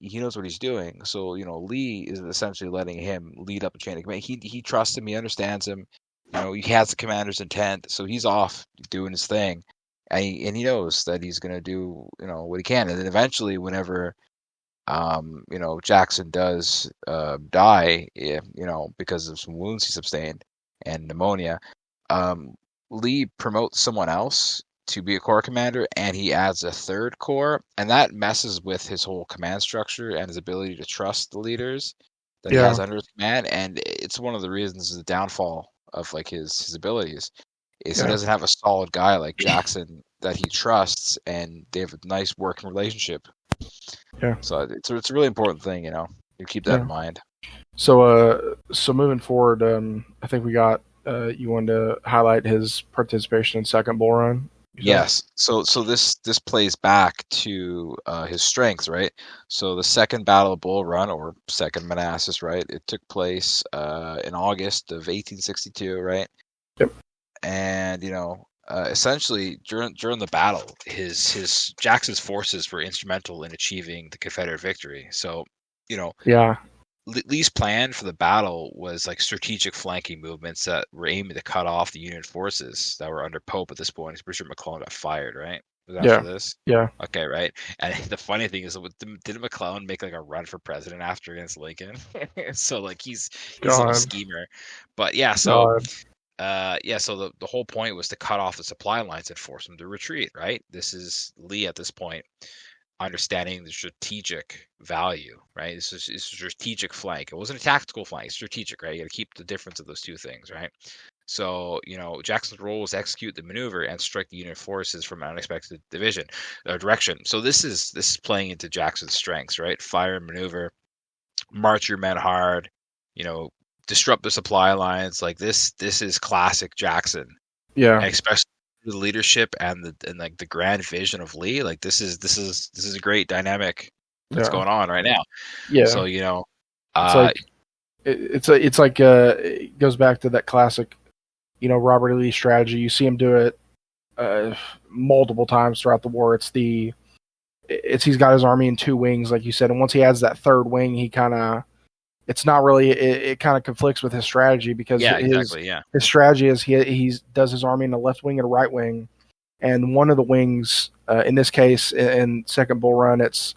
he knows what he's doing. So Lee is essentially letting him lead up a chain of command. He trusts him. He understands him. He has the commander's intent, so he's off doing his thing, and he knows that he's gonna do what he can. And then eventually, whenever Jackson does die, because of some wounds he sustained and pneumonia, um, Lee promotes someone else to be a corps commander, and he adds a third corps, and that messes with his whole command structure and his ability to trust the leaders that he yeah, has under his command. And it's one of the reasons the downfall of like his abilities is he yeah, doesn't have a solid guy like Jackson that he trusts, and they have a nice working relationship. yeah, So it's a really important thing, you keep that yeah. in mind. So moving forward, I think we got you wanted to highlight his participation in Second Bull Run. You said, Yes. So this plays back to his strengths, right? So the second Battle of Bull Run, or Second Manassas, right? It took place in August of 1862, right? yep, And essentially during the battle, his Jackson's forces were instrumental in achieving the Confederate victory. So you know yeah, Lee's plan for the battle was like strategic flanking movements that were aiming to cut off the Union forces that were under Pope at this point. I'm pretty sure McClellan got fired, right? Was after yeah, this? yeah. Okay, right. And the funny thing is, didn't McClellan make like a run for president after against Lincoln? So like he's a little God, schemer, but yeah. So God, so the whole point was to cut off the supply lines and force them to retreat. Right. This is Lee at this point understanding the strategic value, right? This is a strategic flank. It wasn't a tactical flank, it's strategic, right? You got to keep the difference of those two things, right? So, Jackson's role was to execute the maneuver and strike the Union forces from an unexpected division or direction. So this is playing into Jackson's strengths, right? Fire and maneuver, march your men hard, you know, disrupt the supply lines. Like this is classic Jackson, yeah, and especially the leadership and like the grand vision of Lee. Like this is a great dynamic that's yeah, going on right now. yeah. So It's uh, like it's like it goes back to that classic, Robert E. Lee strategy. You see him do it multiple times throughout the war. It's he's got his army in two wings, like you said, and once he adds that third wing, he kind of it's not really it kind of conflicts with his strategy because yeah, exactly, yeah, his strategy is he does his army in the left wing and a right wing, and one of the wings in this case in Second Bull Run it's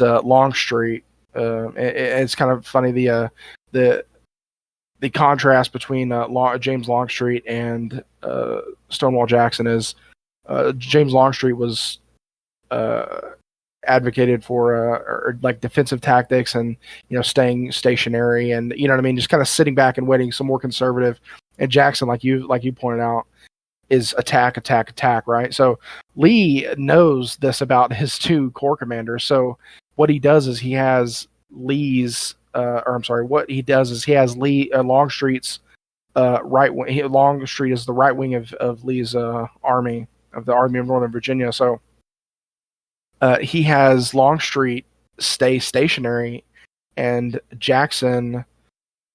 Longstreet. It's kind of funny the the contrast between James Longstreet and Stonewall Jackson is James Longstreet was uh, advocated for or like defensive tactics and staying stationary and you know what I mean, just kind of sitting back and waiting. Some more conservative, and Jackson, like you pointed out, is attack, attack, attack. Right. So Lee knows this about his two corps commanders. So what he does is he has Lee's, or I'm sorry, what he does is he has Lee Longstreet's right wing. Longstreet is the right wing of Lee's army of the Army of Northern Virginia. So he has Longstreet stay stationary, and Jackson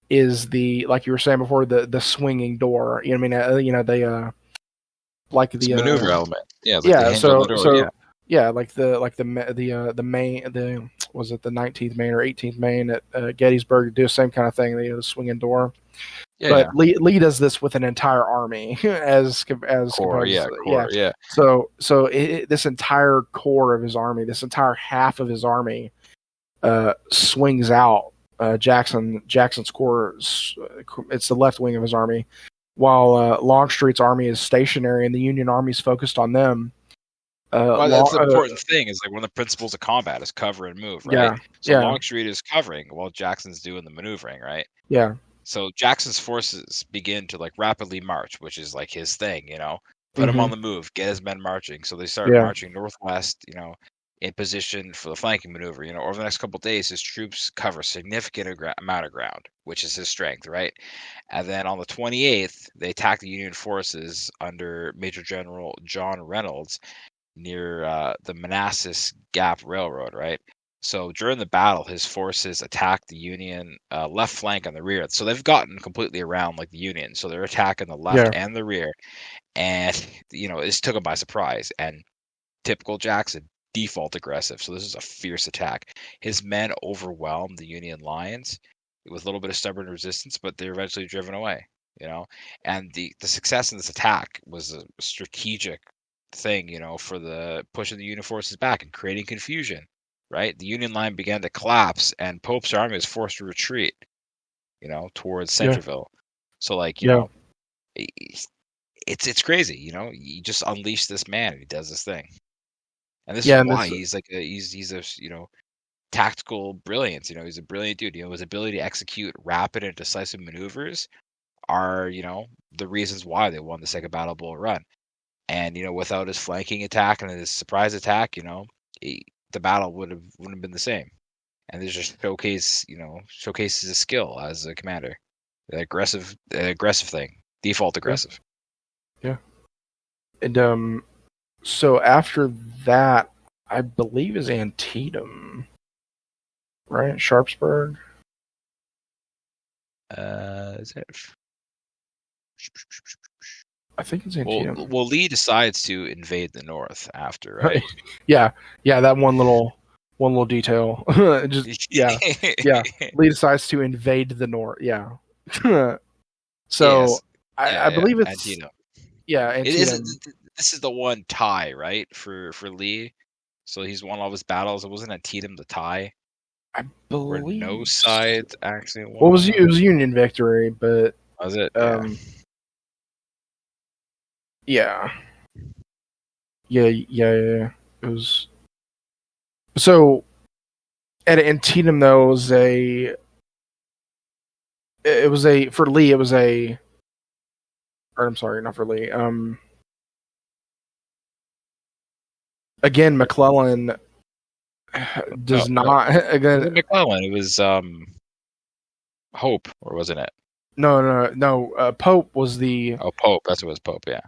is the like you were saying before the swinging door. You know what I mean? They like it's the a maneuver element. Yeah, it's like the yeah. hinge on the door. Yeah, Yeah, like the main the was it the 19th Maine or 18th Maine at Gettysburg do the same kind of thing. The swinging door. yeah, But yeah. Lee does this with an entire army as Core, composed. yeah, Yeah. core, yeah. So this entire core of his army, this entire half of his army, swings out. Jackson's corps, it's the left wing of his army, while Longstreet's army is stationary and the Union army is focused on them. Well, that's the important thing. Is like one of the principles of combat is cover and move, right? Yeah, So yeah, Longstreet is covering while Jackson's doing the maneuvering, right? yeah, So Jackson's forces begin to like rapidly march, which is like his thing, put him on the move, get his men marching. So they start marching northwest, in position for the flanking maneuver. Over the next couple of days, his troops cover a significant amount of ground, which is his strength, right? And then on the 28th, they attack the Union forces under Major General John Reynolds near the Manassas Gap Railroad, right? So during the battle, his forces attacked the Union left flank on the rear. So they've gotten completely around like the Union. So they're attacking the left and the rear. And, this took him by surprise. And typical Jackson, default aggressive. So this is a fierce attack. His men overwhelmed the Union lines with a little bit of stubborn resistance, but they're eventually driven away, And the success in this attack was a strategic thing, for the pushing the Union forces back and creating confusion, right? The Union line began to collapse and Pope's army was forced to retreat, towards Centreville. So it's crazy, you just unleash this man and he does this thing. And this is why he's like he's a tactical brilliance, he's a brilliant dude. His ability to execute rapid and decisive maneuvers are, the reasons why they won the Second Battle of Bull Run. And without his flanking attack and his surprise attack, the battle wouldn't have been the same. And this just showcases his skill as a commander. The aggressive thing, default aggressive. Yeah. And so after that, I believe is Antietam, right? Sharpsburg. Is it? I think it's Antietam. Well, Lee decides to invade the north after, right? yeah. That one little detail. Lee decides to invade the north. Yeah. So yes. I believe it's Antietam. Yeah, Antietam. This is the one tie, right, for Lee. So he's won all of his battles. It wasn't Antietam the tie. I believe. Where no side actually won. Well, it was Union victory, but was it? Yeah. It was. So at Antietam, though, for Lee. It was a. Or I'm sorry, not for Lee. Again, McClellan does not. Again, it McClellan. It was Hope, or wasn't it? No. Pope was the. Oh, Pope. That's what it was. Pope. Yeah.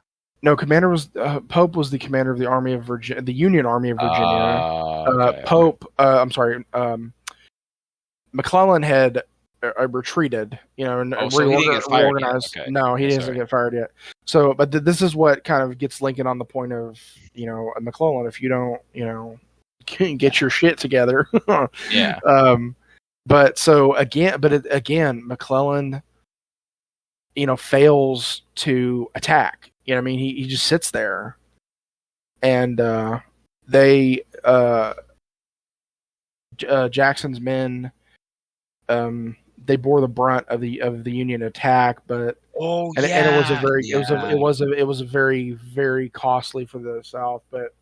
No, commander was Pope was the commander of the Army of Virginia, the Union Army of Virginia. Pope. I'm sorry. McClellan had retreated, and reorganized. Okay. No, he doesn't get fired yet. So, but this is what kind of gets Lincoln on the point of, McClellan, if you don't, get your shit together. Yeah. But again, McClellan, fails to attack. He just sits there, and Jackson's men, they bore the brunt of the Union attack, but and it was a very, very costly for the South. But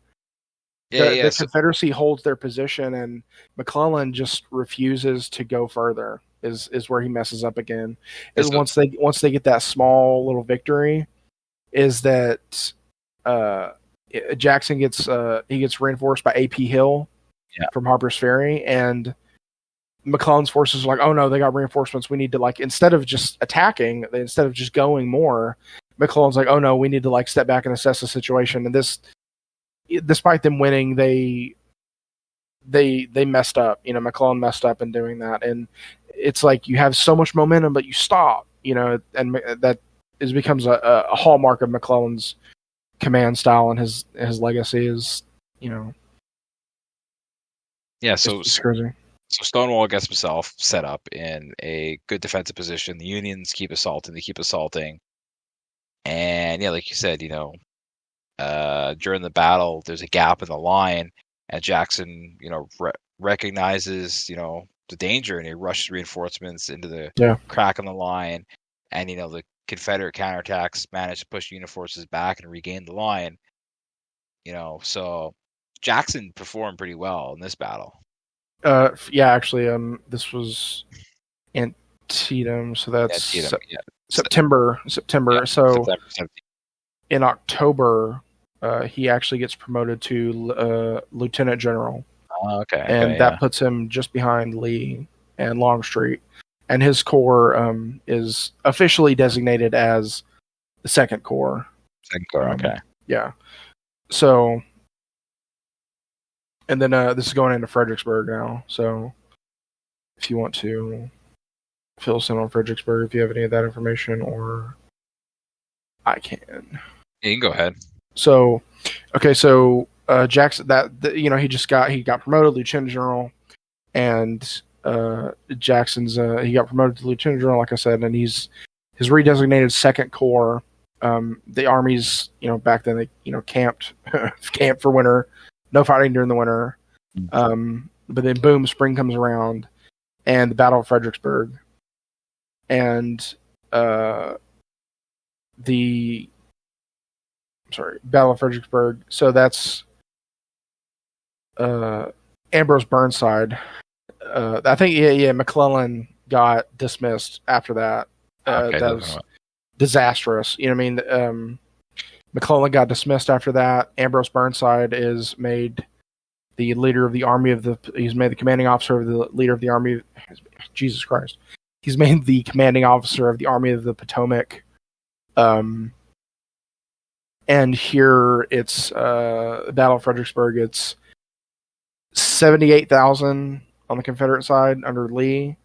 the Confederacy holds their position, and McClellan just refuses to go further. Is where he messes up again. Is once they get that small little victory, is that Jackson gets reinforced by A.P. Hill from Harper's Ferry, and McClellan's forces are like, oh no, they got reinforcements. We need to instead of just attacking, instead of just going more, McClellan's like, oh no, we need to step back and assess the situation. And this, despite them winning, they messed up. McClellan messed up in doing that, and it's like you have so much momentum, but you stop. And that becomes a hallmark of McClellan's command style, and his legacy is, Yeah, so it's crazy. So Stonewall gets himself set up in a good defensive position. The Unions keep assaulting. And like you said, during the battle, there's a gap in the line, and Jackson, recognizes, the danger, and he rushes reinforcements into the crack in the line. And, the Confederate counterattacks managed to push Union forces back and regain the line. So Jackson performed pretty well in this battle. Actually, this was Antietam, so that's September. So, in October, he actually gets promoted to lieutenant general. Okay. And that puts him just behind Lee and Longstreet. And his corps is officially designated as the Second Corps. Second Corps, okay. Yeah. So, and then this is going into Fredericksburg now. So, if you want to fill us in on Fredericksburg, if you have any of that information, or I can. Yeah, you can go ahead. So, okay, so Jackson, he got promoted lieutenant general, and Jackson's he got promoted to lieutenant general, like I said, and he's his redesignated Second Corps. The armies, back then they camped for winter, no fighting during the winter. But then boom, spring comes around, and the Battle of Fredericksburg, and Battle of Fredericksburg. So that's Ambrose Burnside. I think McClellan got dismissed after that. Okay, that was disastrous. McClellan got dismissed after that. Ambrose Burnside is made the leader of the army he's made the commanding officer of the leader of the army. Jesus Christ. He's made the commanding officer of the Army of the Potomac. And here it's Battle of Fredericksburg. It's 78,000 on the Confederate side under Lee,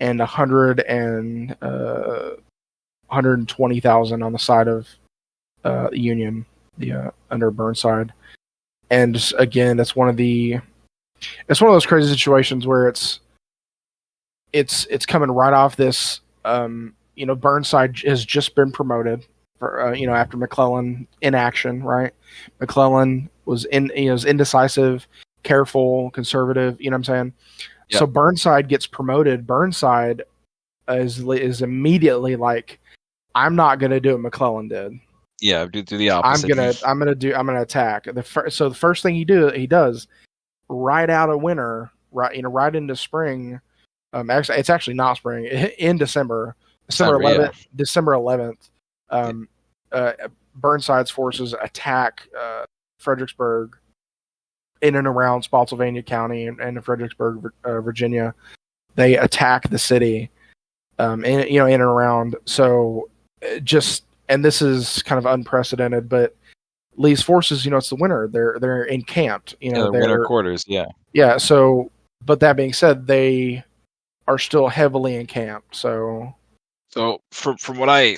and 120,000 on the side of the Union, under Burnside. And again, it's one of those crazy situations where it's coming right off this. Burnside has just been promoted for after McClellan in action, right? McClellan was indecisive, careful, conservative. You know what I'm saying? Yep. So Burnside gets promoted. Burnside is immediately like, I'm not going to do what McClellan did. Yeah, do the opposite. I'm gonna attack. So the first thing he does right out of winter, right into spring. Actually, it's actually not spring. In December 11th, Burnside's forces attack Fredericksburg in and around Spotsylvania County and Fredericksburg, Virginia. They attack the city, in and around. So and this is kind of unprecedented, but Lee's forces, it's the winter. They're encamped. They're winter quarters. Yeah. Yeah. So, but that being said, they are still heavily encamped. So from what I'm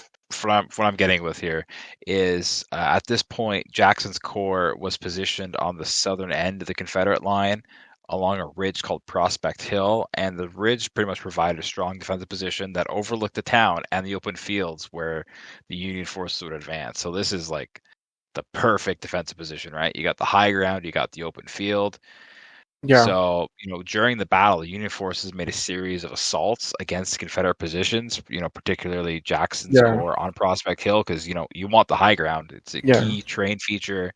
getting with here is at this point, Jackson's corps was positioned on the southern end of the Confederate line along a ridge called Prospect Hill, and the ridge pretty much provided a strong defensive position that overlooked the town and the open fields where the Union forces would advance. So this is like the perfect defensive position, right? You got the high ground, you got the open field. Yeah. So, during the battle, the Union forces made a series of assaults against Confederate positions, particularly Jackson's corps on Prospect Hill, because, you want the high ground. It's a key terrain feature.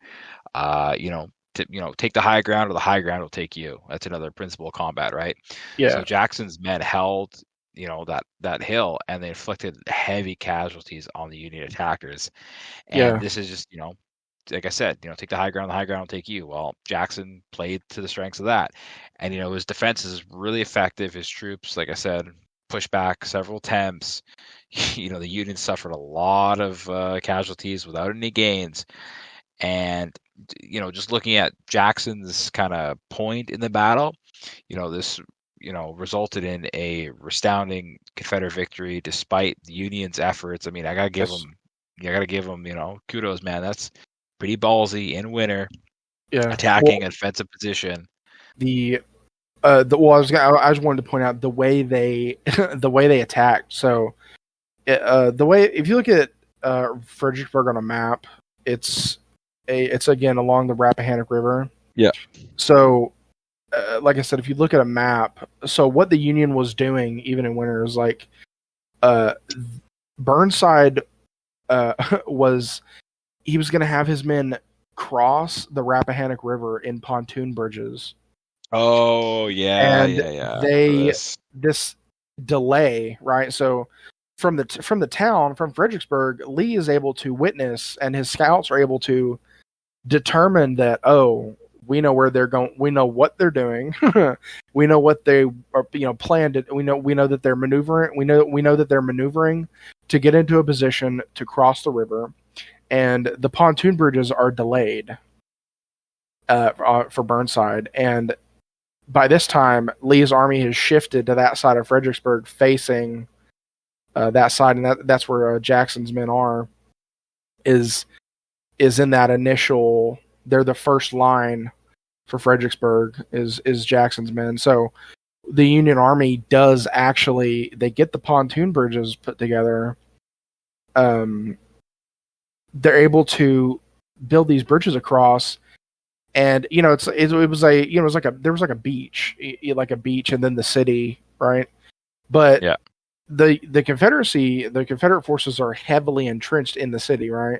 Take the high ground, or the high ground will take you. That's another principle of combat, right? Yeah. So Jackson's men held, that hill, and they inflicted heavy casualties on the Union attackers. And this is just, like I said, take the high ground will take you. Well, Jackson played to the strengths of that. And, his defense is really effective. His troops, like I said, pushed back several attempts. The Union suffered a lot of casualties without any gains. And, just looking at Jackson's kind of point in the battle, this, resulted in a resounding Confederate victory despite the Union's efforts. I mean, I gotta give them, kudos, man. That's pretty ballsy in winter, attacking a defensive position. I just wanted to point out the way they attacked. So, if you look at Fredericksburg on a map, it's again along the Rappahannock River. Yeah. So, like I said, if you look at a map, so what the Union was doing even in winter is like, Burnside he was going to have his men cross the Rappahannock River in pontoon bridges. Oh yeah, and this delay, right? So from the town, from Fredericksburg, Lee is able to witness, and his scouts are able to determine that, oh, we know where they're going, we know what they're doing, we know what they are, planned. We know that they're maneuvering. We know that they're maneuvering to get into a position to cross the river, and the pontoon bridges are delayed for Burnside. And by this time, Lee's army has shifted to that side of Fredericksburg, facing that side, and that's where Jackson's men are. Is in that initial. They're the first line for Fredericksburg. Is Jackson's men. So the Union Army does actually. They get the pontoon bridges put together. They're able to build these bridges across. And it was like a beach, like a beach, and then the city, right? But yeah. the Confederate forces are heavily entrenched in the city, right?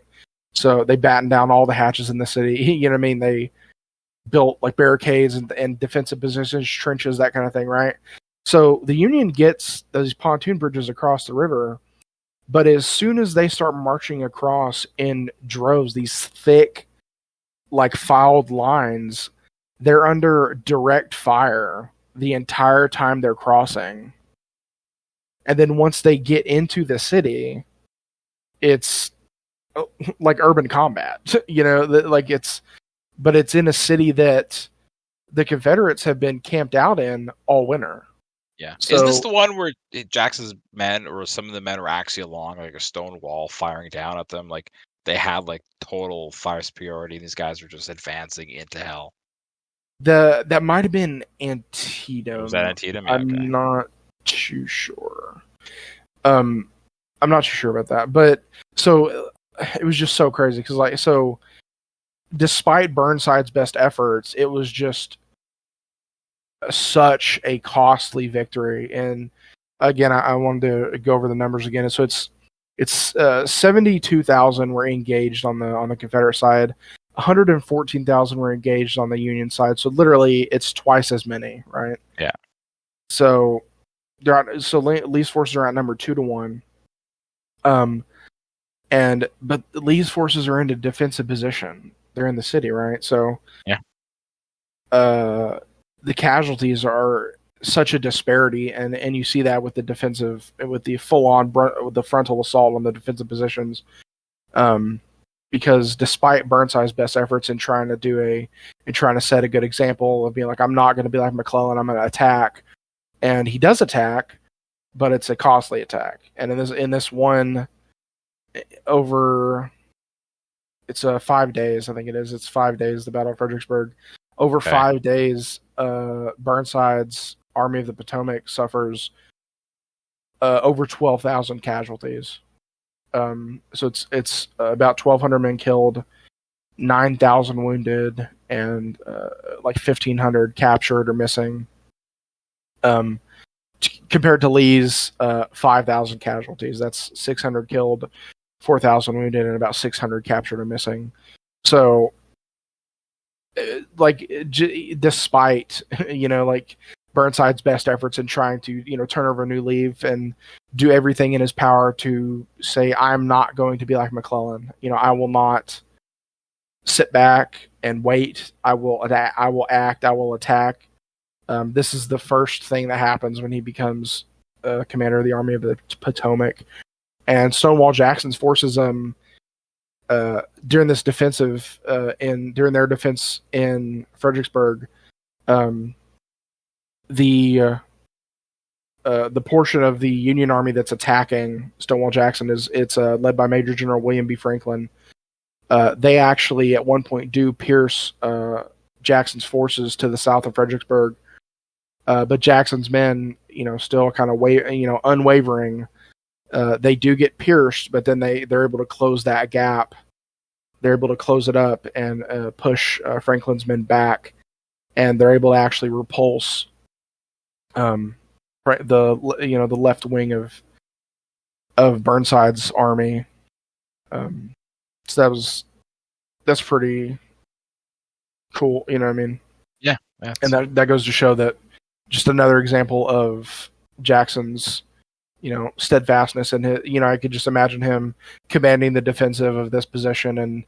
So they batten down all the hatches in the city. You know what I mean? They built like barricades and defensive positions, trenches, that kind of thing, right? So the Union gets those pontoon bridges across the river, but as soon as they start marching across in droves, these thick, like filed lines, they're under direct fire the entire time they're crossing. And then once they get into the city, it's like urban combat, but it's in a city that the Confederates have been camped out in all winter. Yeah. So, is this the one where Jackson's men, or some of the men, were actually along like a stone wall firing down at them? Like, they had like total fire superiority, and these guys were just advancing into hell. That might have been Antietam. Was that Antietam? Yeah, I'm not too sure. I'm not too sure about that. But so it was just so crazy because despite Burnside's best efforts, it was just such a costly victory. And again, I wanted to go over the numbers again. So it's 72,000 were engaged on the Confederate side. 114,000 were engaged on the Union side. So literally, it's twice as many, right? Yeah. So Lee's forces are outnumbered 2-1. But Lee's forces are in a defensive position. They're in the city, right? So yeah. The casualties are such a disparity, and you see that with the defensive, with the with the frontal assault on the defensive positions. Because despite Burnside's best efforts in trying to set a good example of being like, I'm not going to be like McClellan, I'm going to attack, and he does attack, but it's a costly attack. And in this one, over, it's 5 days, I think it is. It's 5 days, the Battle of Fredericksburg. Over 5 days, Burnside's Army of the Potomac suffers over 12,000 casualties. So it's about 1,200 men killed, 9,000 wounded, and like 1,500 captured or missing. Compared to Lee's 5,000 casualties, that's 600 killed, 4,000 wounded, and about 600 captured or missing. So, despite Burnside's best efforts in trying to turn over a new leaf and do everything in his power to say, I'm not going to be like McClellan. I will not sit back and wait. I will act. I will attack. This is the first thing that happens when he becomes commander of the Army of the Potomac. And Stonewall Jackson's forces, during this defensive, during their defense in Fredericksburg, the portion of the Union Army that's attacking Stonewall Jackson it's led by Major General William B. Franklin. They actually at one point do pierce Jackson's forces to the south of Fredericksburg, but Jackson's men, still kind of unwavering. They do get pierced, but then they're able to close that gap. They're able to close it up and push Franklin's men back, and they're able to actually repulse the left wing of Burnside's army. So that's pretty cool, you know what I mean? Yeah. And that goes to show that just another example of Jackson's steadfastness, and I could just imagine him commanding the defensive of this position and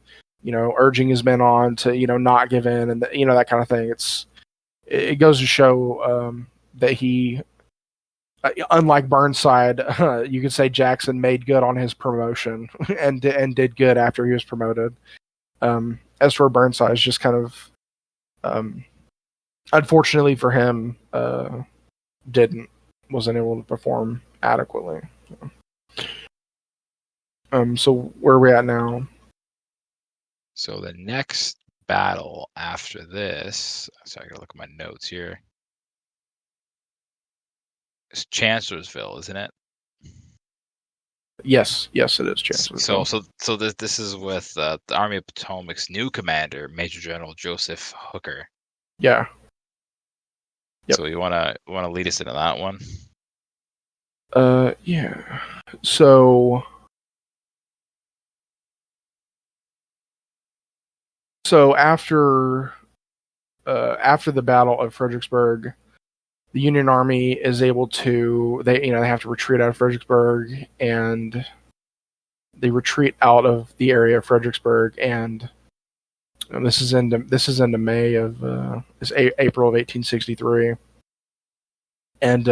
urging his men on to not give in, and that kind of thing. It goes to show that he, unlike Burnside, you could say Jackson made good on his promotion and did good after he was promoted. As for Burnside, it's just kind of unfortunately for him, wasn't able to perform adequately. So where are we at now? So the next battle after this, so I gotta look at my notes here. It's Chancellorsville, isn't it? Yes, it is Chancellorsville. So this is with the Army of Potomac's new commander, Major General Joseph Hooker. Yeah. Yep. So you wanna lead us into that one? Yeah. So after the Battle of Fredericksburg, the Union Army is able to they have to retreat out of Fredericksburg, and they retreat out of the area of Fredericksburg, and this is into May of April of 1863, and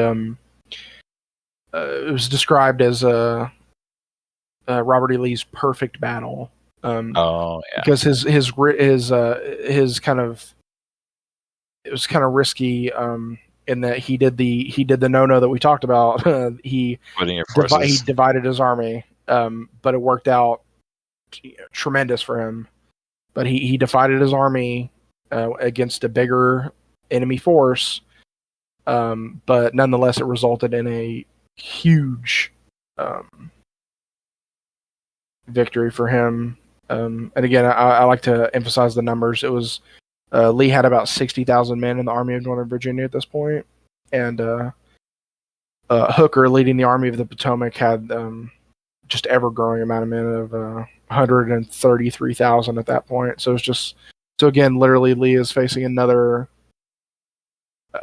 it was described as Robert E. Lee's perfect battle. Because his kind of, it was kind of risky in that he did the no that we talked about. He divided his army, but it worked out tremendous for him. But he divided his army against a bigger enemy force, but nonetheless it resulted in a huge victory for him. And again, I like to emphasize the numbers. It was Lee had about 60,000 men in the Army of Northern Virginia at this point, and Hooker, leading the Army of the Potomac, had just ever-growing amount of men of 133,000 at that point. So it's just again, literally, Lee is facing another,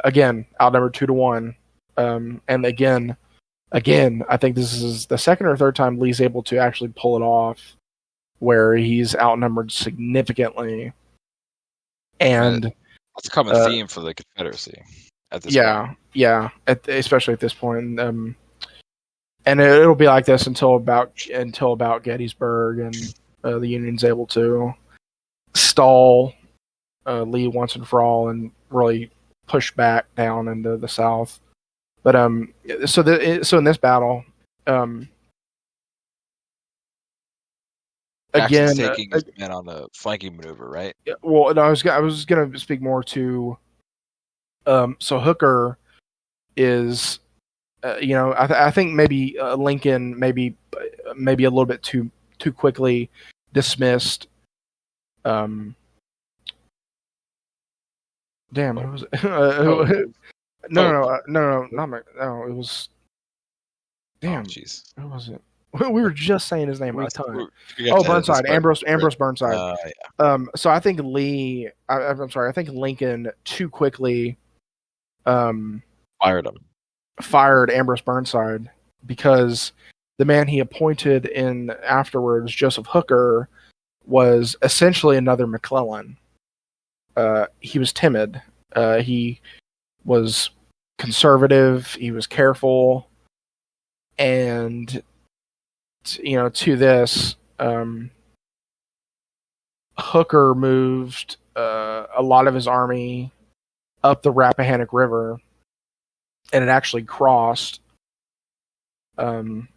again, outnumbered 2-1, and again, I think this is the second or third time Lee's able to actually pull it off, where he's outnumbered significantly. And it's a common theme for the Confederacy at this point. Especially at this point. And it'll be like this until about Gettysburg, and the Union's able to stall Lee once and for all and really push back down into the South. But so in this battle, again, taking his men on the flanking maneuver, right? Well, no, I was going to speak more to. So Hooker is, I think maybe Lincoln maybe a little bit too quickly dismissed. Damn, who was it? No, it was. Damn, jeez, who was it? We were just saying his name last time. Burnside, Ambrose Burnside. So I think Lee. I'm sorry. I think Lincoln too quickly fired Ambrose Burnside, because the man he appointed in afterwards, Joseph Hooker, was essentially another McClellan. He was timid. He was conservative. He was careful, and to this, Hooker moved a lot of his army up the Rappahannock River, and it actually crossed. And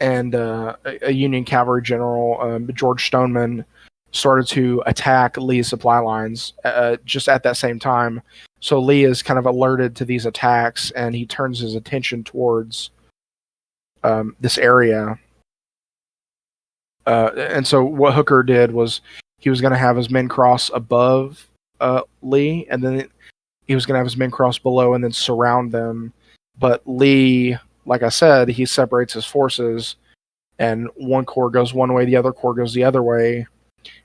a Union cavalry general, George Stoneman, started to attack Lee's supply lines just at that same time. So Lee is kind of alerted to these attacks, and he turns his attention towards this area. And so what Hooker did was he was going to have his men cross above Lee, and then he was going to have his men cross below and then surround them. But Lee, like I said, he separates his forces, and one corps goes one way, the other corps goes the other way,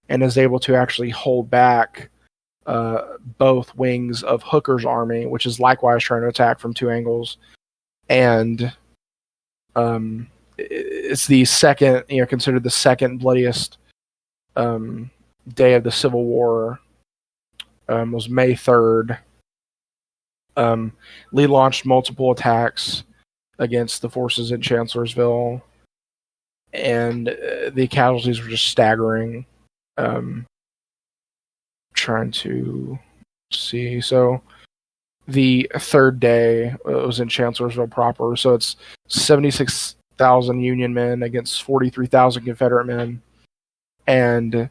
and is able to actually hold back both wings of Hooker's army, which is likewise trying to attack from two angles. And It's the second, considered the second bloodiest day of the Civil War. Was May 3rd. Lee launched multiple attacks against the forces in Chancellorsville, and the casualties were just staggering. Trying to see. So the third day was in Chancellorsville proper. So it's 76,000 Union men against 43,000 Confederate men. And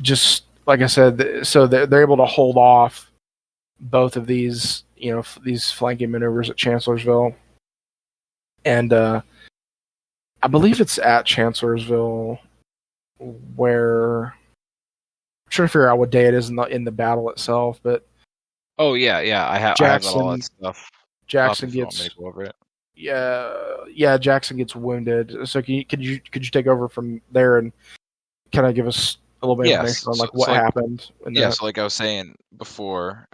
just like I said, so they're able to hold off both of these, these flanking maneuvers at Chancellorsville. And I believe it's at Chancellorsville where I'm trying to figure out what day it is in the battle itself, but I have all that stuff. Jackson gets go over it. Yeah, Jackson gets wounded. So could you take over from there and kind of give us a little bit of information on what happened? So like I was saying before,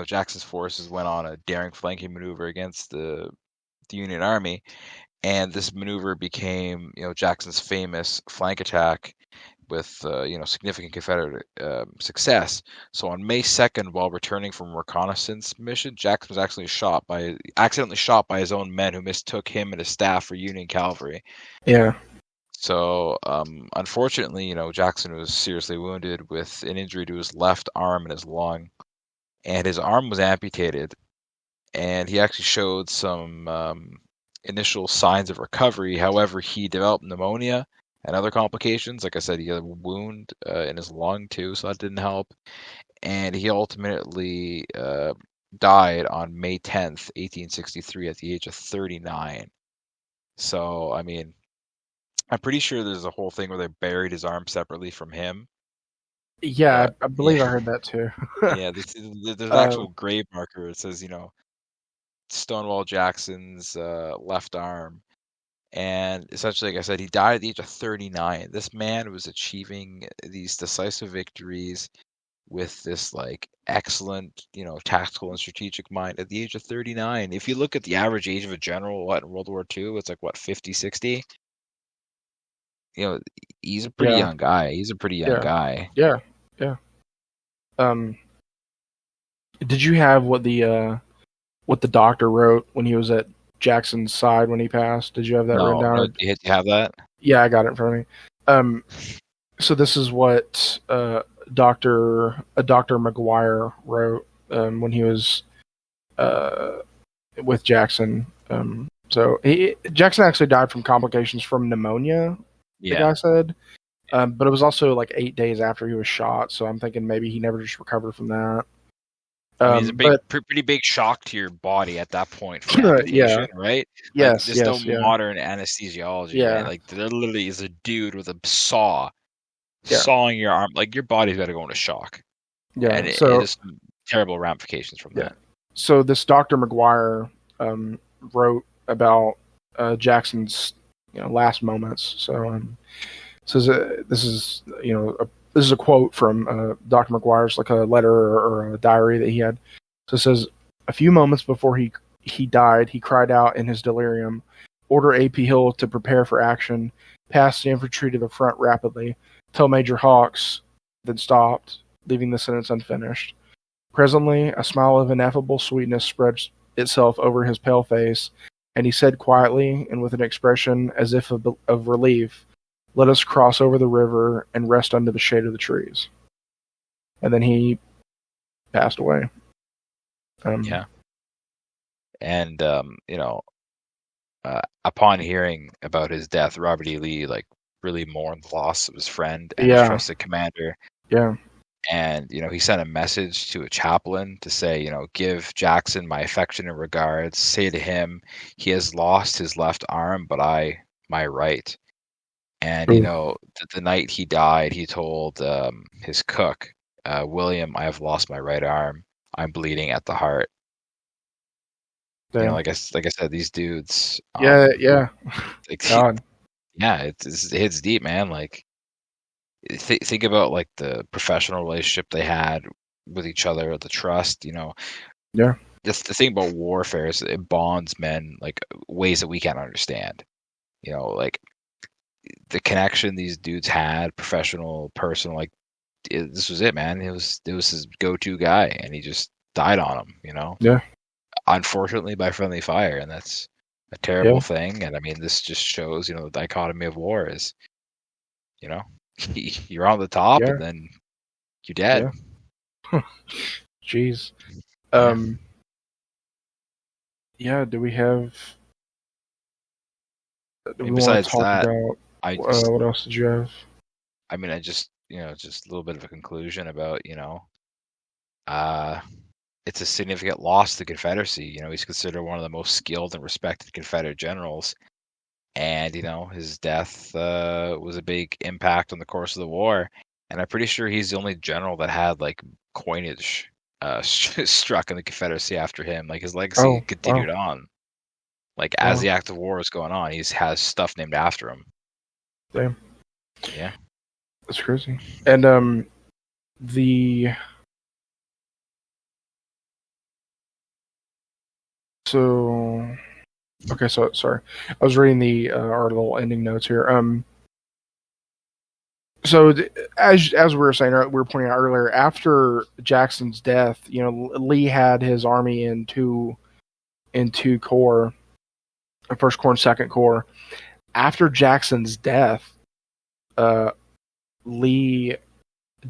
Jackson's forces went on a daring flanking maneuver against the Union Army, and this maneuver became Jackson's famous flank attack with significant Confederate success. So on May 2nd, while returning from a reconnaissance mission, Jackson was accidentally shot by his own men, who mistook him and his staff for Union cavalry. Yeah. So unfortunately, Jackson was seriously wounded with an injury to his left arm and his lung, and his arm was amputated. And he actually showed some initial signs of recovery. However, he developed pneumonia and other complications. Like I said, he had a wound in his lung too, so that didn't help. And he ultimately died on May 10th, 1863, at the age of 39. So, I mean, I'm pretty sure there's a whole thing where they buried his arm separately from him. Yeah, I believe I heard that too. Yeah, there's an actual grave marker. It says, Stonewall Jackson's left arm. And essentially, like I said, he died at the age of 39. This man was achieving these decisive victories with this excellent, tactical and strategic mind at the age of 39. If you look at the average age of a general, in World War II, it's 50, 60. He's a pretty young guy. He's a pretty young guy. Yeah. Did you have what the doctor wrote when he was at Jackson's side when he passed? Did you have that written down? No, did you have that? Yeah, I got it in front of me. So this is what Dr. McGuire wrote when he was with Jackson. So Jackson actually died from complications from pneumonia. The guy said, but it was also 8 days after he was shot. So I'm thinking maybe he never just recovered from that. It's a pretty big shock to your body at that point. From amputation, right? Yes. There's no modern anesthesiology. Yeah. Right? There literally is a dude with a saw sawing your arm. Your body's got to go into shock. Yeah. And it is terrible ramifications from that. So this Dr. McGuire wrote about Jackson's last moments. So this is a quote from Dr. McGuire's a letter or a diary that he had. So it says, a few moments before he died, he cried out in his delirium, "Order A.P. Hill to prepare for action. Pass the infantry to the front rapidly. Tell Major Hawks," then stopped, leaving the sentence unfinished. Presently, a smile of ineffable sweetness spread itself over his pale face, and he said quietly and with an expression as if of relief, "Let us cross over the river and rest under the shade of the trees." And then he passed away. And upon hearing about his death, Robert E. Lee really mourned the loss of his friend and his trusted commander. Yeah. And he sent a message to a chaplain to say, give Jackson my affection and regards. Say to him, he has lost his left arm, but my right. And the night he died, he told his cook, "William, I have lost my right arm. I'm bleeding at the heart." Like I said, these dudes. God. It hits deep, man. Think about the professional relationship they had with each other, the trust. Yeah. the thing about warfare is it bonds men like ways that we can't understand. You know, like the connection these dudes had, professional, personal, like this was it, man. It was his go-to guy, and he just died on him. You know, Yeah. unfortunately by friendly fire, and that's a terrible Yeah. thing. And I mean, this just shows, the dichotomy of war is, you know, you're on the top, Yeah. and then you're dead. Yeah. Jeez. Yeah. Yeah. Do we And want to besides talk that, about I just, what else did you have? I mean, I just, just a little bit of a conclusion about, uh, it's a significant loss to the Confederacy. He's considered one of the most skilled and respected Confederate generals. And, his death was a big impact on the course of the war. And I'm pretty sure he's the only general that had like coinage struck in the Confederacy after him. Like his legacy Oh, continued wow. on. Like as Wow. the active war was going on, he has stuff named after him. Damn. Yeah. That's crazy. And the so okay, so sorry. I was reading the our little ending notes here. So as we were saying, we were pointing out earlier, after Jackson's death, Lee had his army in two corps, First Corps and Second Corps. After Jackson's death, Lee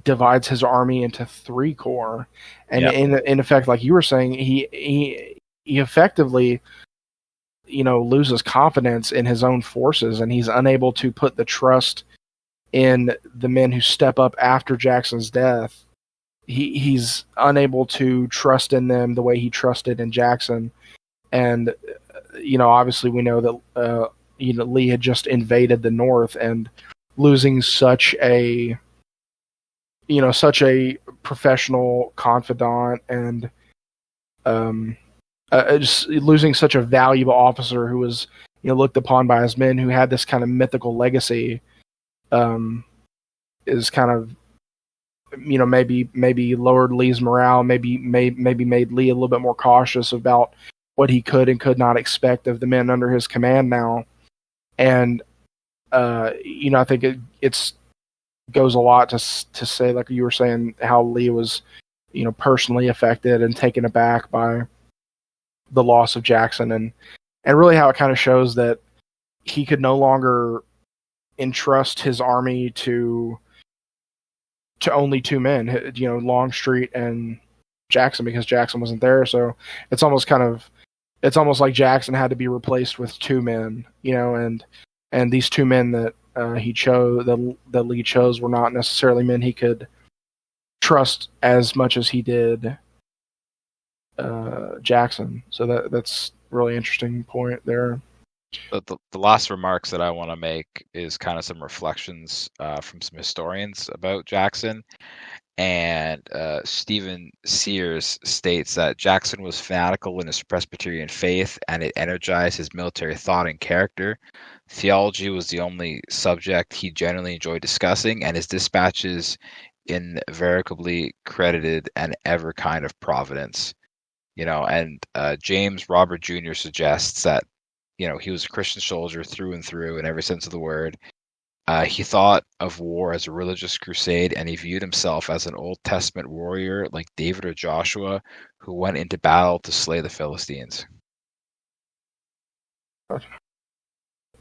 divides his army into three corps, and Yep. in effect, like you were saying, he effectively, loses confidence in his own forces, and he's unable to put the trust in the men who step up after Jackson's death. He's unable to trust in them the way he trusted in Jackson, and obviously we know that Lee had just invaded the North, and losing such a professional confidant, and just losing such a valuable officer who was looked upon by his men, who had this kind of mythical legacy, is kind of maybe lowered Lee's morale, maybe made Lee a little bit more cautious about what he could and could not expect of the men under his command now. And I think it's goes a lot to say, like you were saying, how Lee was personally affected and taken aback by the loss of Jackson, and really how it kind of shows that he could no longer entrust his army to only two men, Longstreet and Jackson, because Jackson wasn't there. So it's almost like Jackson had to be replaced with two men, and these two men that he chose, that Lee chose, were not necessarily men he could trust as much as he did Jackson. So that's really interesting point there. The last remarks that I want to make is kind of some reflections from some historians about Jackson. And Stephen Sears states that Jackson was fanatical in his Presbyterian faith, and it energized his military thought and character. Theology was the only subject he generally enjoyed discussing, and his dispatches invariably credited an ever kind of providence. And James Robert Jr. suggests that he was a Christian soldier through and through in every sense of the word. He thought of war as a religious crusade, and he viewed himself as an Old Testament warrior like David or Joshua, who went into battle to slay the Philistines.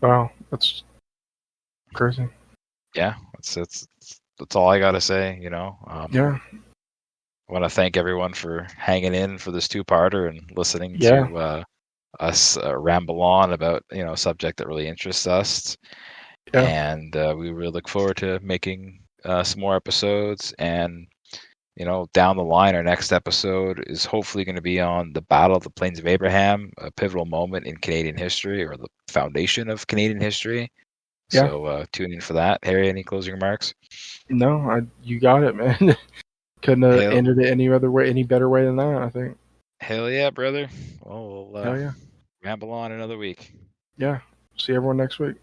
Wow, that's crazy. Yeah, that's all I gotta say. Yeah. I want to thank everyone for hanging in for this two-parter and listening Yeah. to us ramble on about a subject that really interests us. Yeah. And we really look forward to making some more episodes. And down the line, our next episode is hopefully going to be on the Battle of the Plains of Abraham, a pivotal moment in Canadian history, or the foundation of Canadian history. Yeah. So tune in for that. Harry, any closing remarks? No, you got it, man. Couldn't have ended it any better way than that, I think. Hell yeah, brother. Well, we'll Hell yeah. ramble on another week. Yeah. See everyone next week.